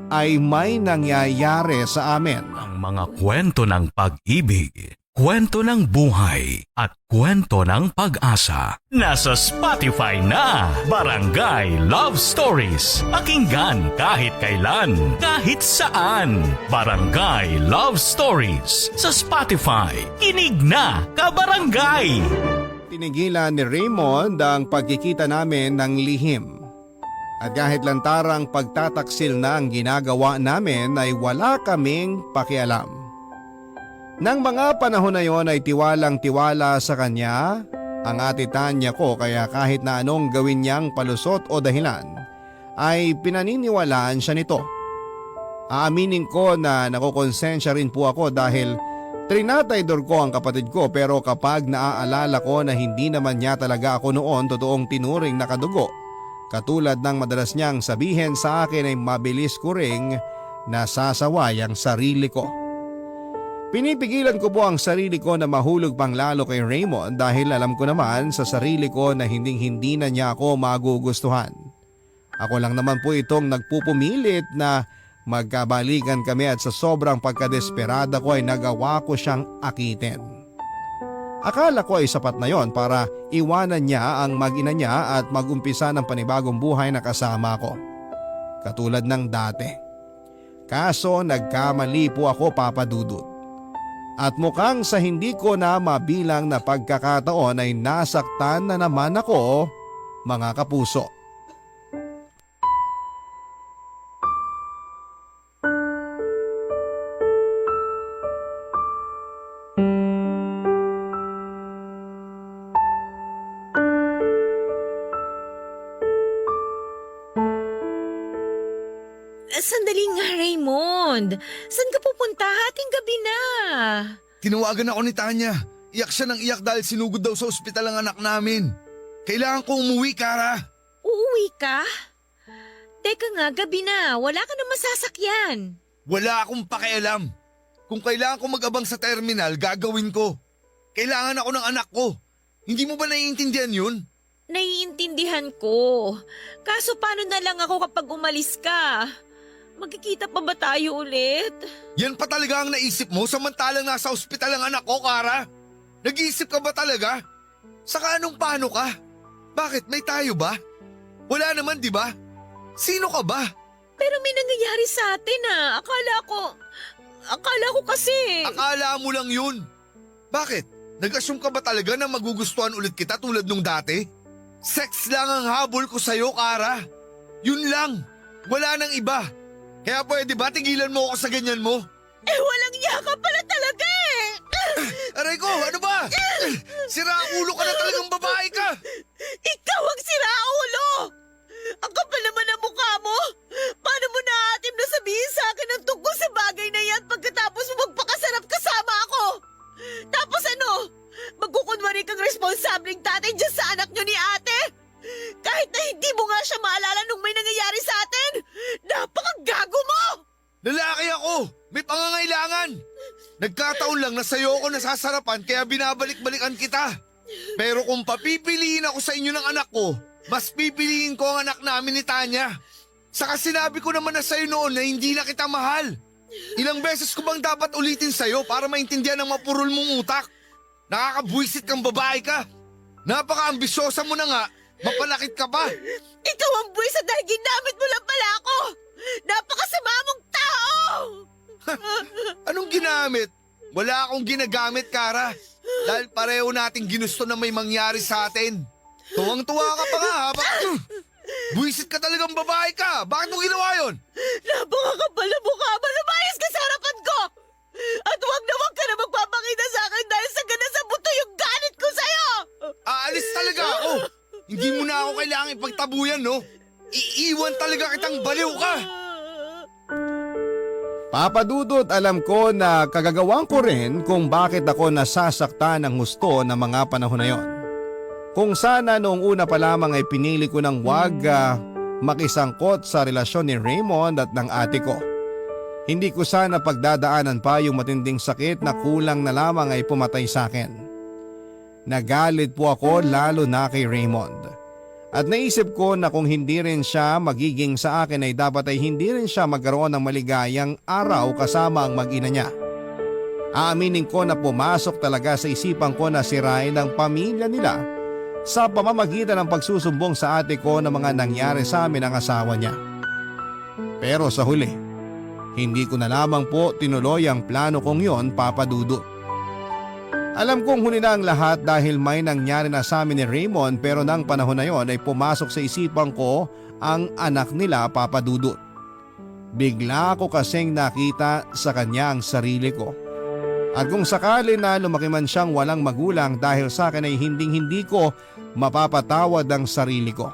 ay may nangyayari sa amin. Ang mga kwento ng pag-ibig, kwento ng buhay at kwento ng pag-asa. Nasa Spotify na, Barangay Love Stories. Pakinggan kahit kailan, kahit saan. Barangay Love Stories sa Spotify. Kinig na, kabarangay! Tinigilan ni Raymond ang pagkikita namin ng lihim. At kahit lantarang pagtataksil na ang ginagawa namin ay wala kaming pakialam. Nang mga panahon na yon ay tiwalang-tiwala sa kanya ang ate Tanya ko, kaya kahit na anong gawin niyang palusot o dahilan ay pinaniniwalaan siya nito. Aaminin ko na nakukonsensya rin po ako dahil trinataydor ko ang kapatid ko, pero kapag naaalala ko na hindi naman niya talaga ako noon totoong tinuring na kadugo, katulad ng madalas niyang sabihin sa akin, ay mabilis ko ring nasasaway ang sarili ko. Pinipigilan ko po ang sarili ko na mahulog pang lalo kay Raymond dahil alam ko naman sa sarili ko na hindi na niya ako magugustuhan. Ako lang naman po itong nagpupumilit na magkabalikan kami, at sa sobrang pagkadesperada ko ay nagawa ko siyang akitin. Akala ko ay sapat na yon para iwanan niya ang mag-ina niya at mag-umpisa ng panibagong buhay na kasama ko. Katulad ng dati. Kaso nagkamali po ako, Papa Dudut. At mukhang sa hindi ko na mabilang na pagkakataon ay nasaktan na naman ako, mga kapuso. Sandali nga, Raymond. Saan ka pupunta? Hating gabi na. Tinawagan ako ni Tanya. Iyak siya ng iyak dahil sinugod daw sa ospital ang anak namin. Kailangan ko umuwi, Kara. Uuwi ka? Teka nga, gabi na. Wala ka na masasakyan. Wala akong pakialam. Kung kailangan ko mag-abang sa terminal, gagawin ko. Kailangan ako ng anak ko. Hindi mo ba naiintindihan yun? Naiintindihan ko. Kaso paano na lang ako kapag umalis ka? Magkikita pa ba tayo ulit? Yan pa talaga ang naisip mo samantalang nasa ospital ang anak ko, Kara? Nag-iisip ka ba talaga? Saka anong paano ka? Bakit, may tayo ba? Wala naman, di ba? Sino ka ba? Pero may nangyayari sa atin Akala ko kasi. Akala mo lang yun. Bakit? Nag-assume ka ba talaga na magugustuhan ulit kita tulad nung dati? Sex lang ang habol ko sa'yo, Kara. Yun lang. Wala nang iba. Kaya pwede ba tigilan mo ako sa ganyan mo? Walang iya ka pala talaga eh! Aray ko, ano ba? Siraulo ka na talagang babae ka! Ikaw ang siraulo! Ang kapal naman ang mukha mo! Paano mo naatim na sabihin sa akin ang tungkol sa bagay na yan pagkatapos mo magpakasarap kasama ako? Tapos ano? Magkukunwari kang responsableng tatay dyan sa anak nyo ni ate? Kahit na hindi mo nga siya maalala nung may nangyayari sa atin! Napakagago mo! Lalaki ako! May pangangailangan! Nagkataon lang na sa'yo ako nasasarapan kaya binabalik-balikan kita. Pero kung papipiliin ako sa inyo ng anak ko, mas pipiliin ko ang anak namin ni Tanya. Saka sinabi ko naman na sa'yo noon na hindi na kita mahal. Ilang beses ko bang dapat ulitin sa'yo para maintindihan ang mapurol mong utak? Nakakabwisit kang babae ka. Napaka-ambisyosa mo na nga, mapalakit ka pa. Ikaw ang buwisa dahil ginamit mo lang pala ako! Napakasama mong tao! Anong ginamit? Wala akong ginagamit, Kara. Dahil pareho nating ginusto na may mangyari sa atin. Tuwang-tuwa ka pa nga habang... Buwisit ka talagang babae ka. Bakit mo ginawa yun? Napakakapal na mukha mo! Lumayas ka sa harapan ko! At huwag ka na magpapakita sa akin dahil sa gana sa buto yung galit ko sa'yo! Aalis talaga ako. Hindi mo na ako kailangang ipagtabuyan, no? Iiwan talaga kitang baliw ka. Papa Dudut, alam ko na kagagawan ko rin kung bakit ako nasasaktan ng husto ng mga panahon na yon. Kung sana noong una pa lamang ay pinili ko ng wag makisangkot sa relasyon ni Raymond at ng ate ko. Hindi ko sana pagdadaanan pa yung matinding sakit na kulang na lamang ay pumatay sa akin. Nagalit po ako lalo na kay Raymond. At naisip ko na kung hindi rin siya magiging sa akin ay dapat ay hindi rin siya magkaroon ng maligayang araw kasama ang mag-ina niya. Aaminin ko na pumasok talaga sa isipan ko na sirain ang pamilya nila sa pamamagitan ng pagsusumbong sa ate ko ng mga nangyari sa amin ng asawa niya. Pero sa huli, hindi ko na lamang po tinuloy ang plano kong yon, Papa Dudut. Alam kong huli na ang lahat dahil may nangyari na sa amin ni Raymond, pero nang panahon na yon ay pumasok sa isipan ko ang anak nila, Papa Dudut. Bigla ko kasing nakita sa kanya ang sarili ko. At kung sakali na lumaki man siyang walang magulang dahil sa akin ay hindi ko mapapatawad ang sarili ko.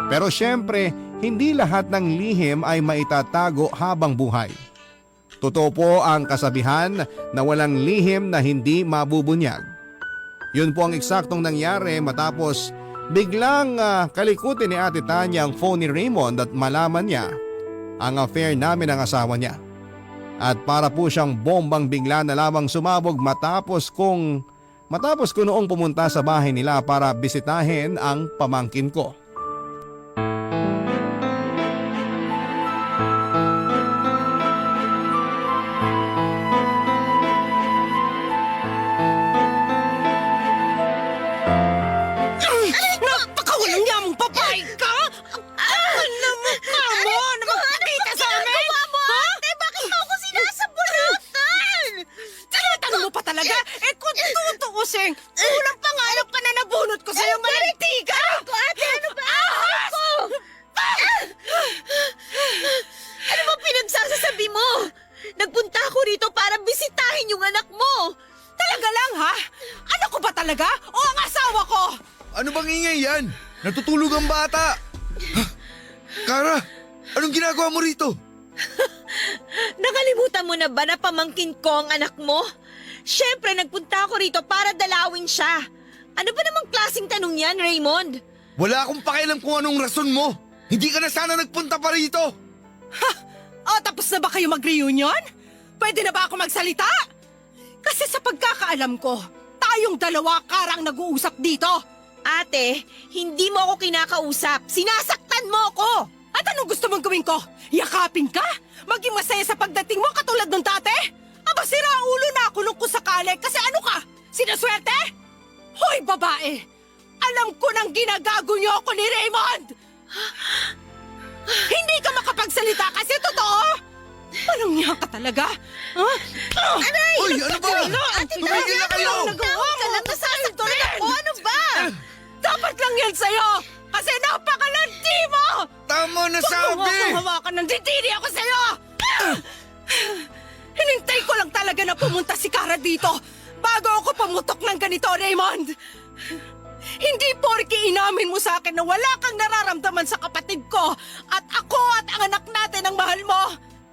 Pero syempre, hindi lahat ng lihim ay maitatago habang buhay. Totoo po ang kasabihan na walang lihim na hindi mabubunyag. Yun po ang eksaktong nangyari matapos biglang kalikutin ni Ate Tanya ang phone ni Raymond at malaman niya ang affair namin ng asawa niya. At para po siyang bombang bigla na lamang sumabog matapos ko noong pumunta sa bahay nila para bisitahin ang pamangkin ko. Napakawalang yamong babae ka! Ano mo ka mo na magpakita sa amin? Ate, bakit mo ako sinasabunutan? Tinatanong mo pa talaga? Eh kung tutuusin, unang pangarap pa na nabunot ko sa'yo, malitiga! Ate, ano ba? Ako! Ano ba pinagsasasabi mo? Nagpunta ako rito para bisitahin yung anak mo. Talaga lang ha? Ano ko ba talaga? O ang asawa ko? Ano bang ingay yan? Natutulog ang bata! Kara, anong ginagawa mo rito? Nakalimutan mo na ba na pamangkin ko ang anak mo? Siyempre, nagpunta ako rito para dalawin siya. Ano ba namang klaseng tanong yan, Raymond? Wala akong pakialam kung anong rason mo. Hindi ka na sana nagpunta pa rito. O tapos na ba kayo mag-reunion? Pwede na ba ako magsalita? Kasi sa pagkakaalam ko, tayong dalawa karang nag-uusap dito. Ate, hindi mo ako kinakausap. Sinasaktan mo ako! At anong gusto mong gawin ko? Yakapin ka? Maging masaya sa pagdating mo katulad nung dati? Aba, sira ulo na ako nung kusakali kasi ano ka? Sinaswerte? Hoy, babae! Alam ko nang ginagago niyo ako ni Raymond! Hindi ka makapagsalita kasi totoo! Walang niya ka talaga? Ha? Aray! Uy, ano ba? Ate, Tumigil na kayo! Tawag ka lang, nasasaktan ako! Ano ba? Dapat lang yan sa'yo! Kasi napakalanti mo! Tama na Huwag mo sabi! akong hawakan ng ditiri ako sa'yo! Hinintay ko lang talaga na pumunta si Kara dito bago ako pamutok ng ganito, Raymond! Hindi porke inamin mo sa akin na wala kang nararamdaman sa kapatid ko at ako at ang anak natin ang mahal mo,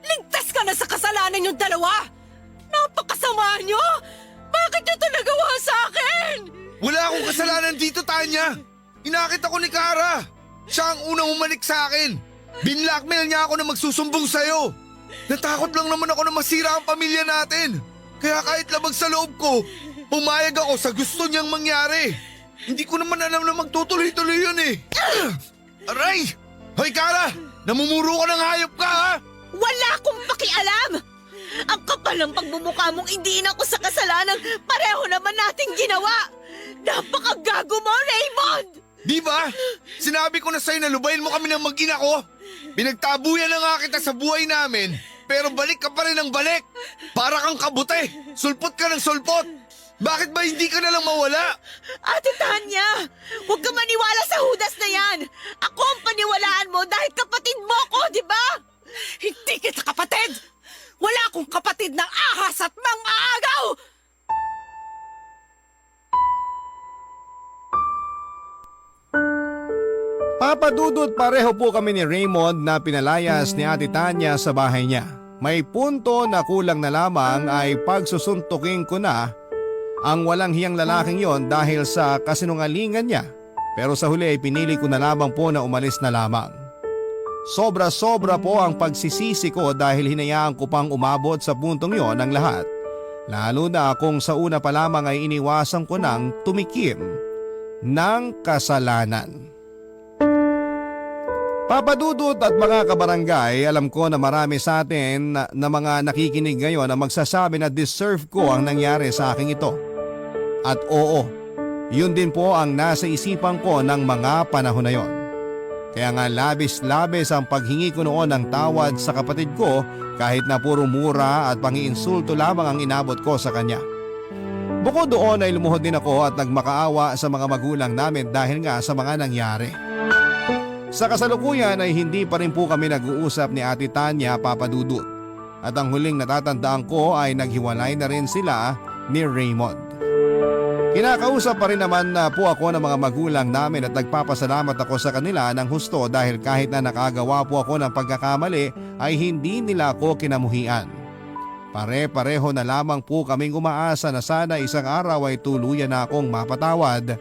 ligtas ka na sa kasalanan yung dalawa! Napakasama nyo! Bakit nyo ito nagawa sa akin? Wala akong kasalanan dito, Tanya! Inakit ako ni Kara! Siya ang unang umalik sa akin! Binlockmail niya ako na magsusumbong sa'yo! Natakot lang naman ako na masira ang pamilya natin! Kaya kahit labag sa loob ko, pumayag ako sa gusto niyang mangyari! Hindi ko naman alam na magtutuloy-tuloy yun eh! Aray! Hoy Kara! Namumuro ka ng hayop ka ha! Wala akong pakialam! Ang kapal ng pagmumukha mong indiin ako sa kasalanan, pareho naman nating ginawa! Napakagago mo, Raymond! Di ba? Sinabi ko na sa'yo na lubayin mo kami ng mag-ina ko. Pinagtabuyan na nga kita sa buhay namin, pero balik ka pa rin ng balik. Para kang kabute, sulpot ka ng sulpot. Bakit ba hindi ka na lang mawala? Ate Tanya, huwag ka maniwala sa hudas na yan! Ako ang paniwalaan mo dahil kapatid mo ko, di ba? Hindi kita kapatid! Wala akong kapatid ng ahas at mang-aagaw! Papa Dudut, pareho po kami ni Raymond na pinalayas ni Ate Tanya sa bahay niya. May punto na kulang na lamang ay pagsusuntukin ko na ang walang hiyang lalaking yon dahil sa kasinungalingan niya. Pero sa huli ay pinili ko na lamang po na umalis na lamang. Sobra-sobra po ang pagsisisi ko dahil hinayaan ko pang umabot sa puntong yon ang lahat. Lalo na kung sa una pa lamang ay iniwasan ko nang tumikim ng kasalanan. Papa Dudut at mga kabarangay, alam ko na marami sa atin na mga nakikinig ngayon na magsasabi na deserve ko ang nangyari sa akin ito. At oo, yun din po ang nasa isipan ko ng mga panahon na yon. Kaya nga labis-labis ang paghingi ko noon ng tawad sa kapatid ko kahit na puro mura at pangiinsulto lamang ang inabot ko sa kanya. Bukod doon ay lumuhod din ako at nagmakaawa sa mga magulang namin dahil nga sa mga nangyari. Sa kasalukuyan ay hindi pa rin po kami nag-uusap ni Ate Tanya, Papa Dudut. At ang huling natatandaan ko ay naghiwalay na rin sila ni Raymond. Kinakausap pa rin naman po ako ng mga magulang namin at nagpapasalamat ako sa kanila ng husto dahil kahit na nakagawa po ako ng pagkakamali ay hindi nila ako kinamuhian. Pare-pareho na lamang po kaming umaasa na sana isang araw ay tuluyan na akong mapatawad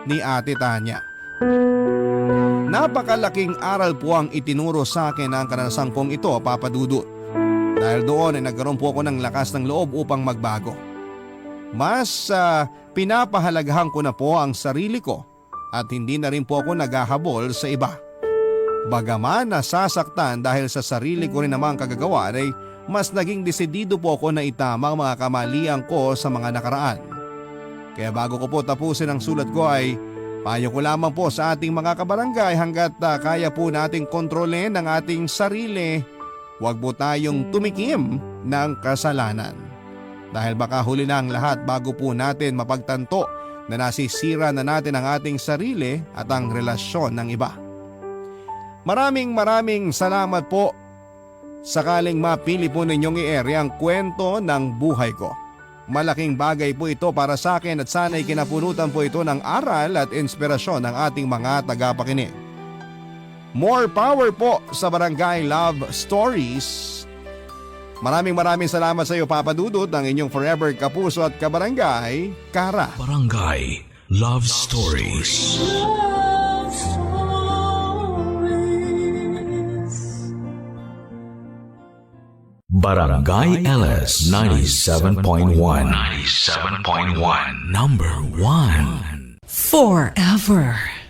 ni Ate Tanya. Napakalaking aral po ang itinuro sa akin ng karanasan kong ito, Papa Dudut. Dahil doon ay nagkaroon po ako ng lakas ng loob upang magbago. Mas pinapahalagahan ko na po ang sarili ko at hindi na rin po ako naghahabol sa iba. Bagaman nasasaktan dahil sa sarili ko rin namang kagagawa ay mas naging desidido po ako na itama ang mga kamalian ko sa mga nakaraan. Kaya bago ko po tapusin ang sulat ko ay payo ko lamang po sa ating mga kabarangay hanggat kaya po nating kontrolin ang ating sarili, huwag po tayong tumikim ng kasalanan. Dahil baka huli na ang lahat bago po natin mapagtanto na nasisira na natin ang ating sarili at ang relasyon ng iba. Maraming salamat po. Sakaling mapili po ninyong i-ere ang kwento ng buhay ko. Malaking bagay po ito para sa akin at sana'y kinapunutan po ito ng aral at inspirasyon ng ating mga tagapakinig. More power po sa Barangay Love Stories. Maraming salamat sa iyo, Papa Dudut, ng inyong forever kapuso at kabarangay, Kara. Barangay Love Stories. Love Stories. Barangay LS 97.1 97.1 Number 1 Forever.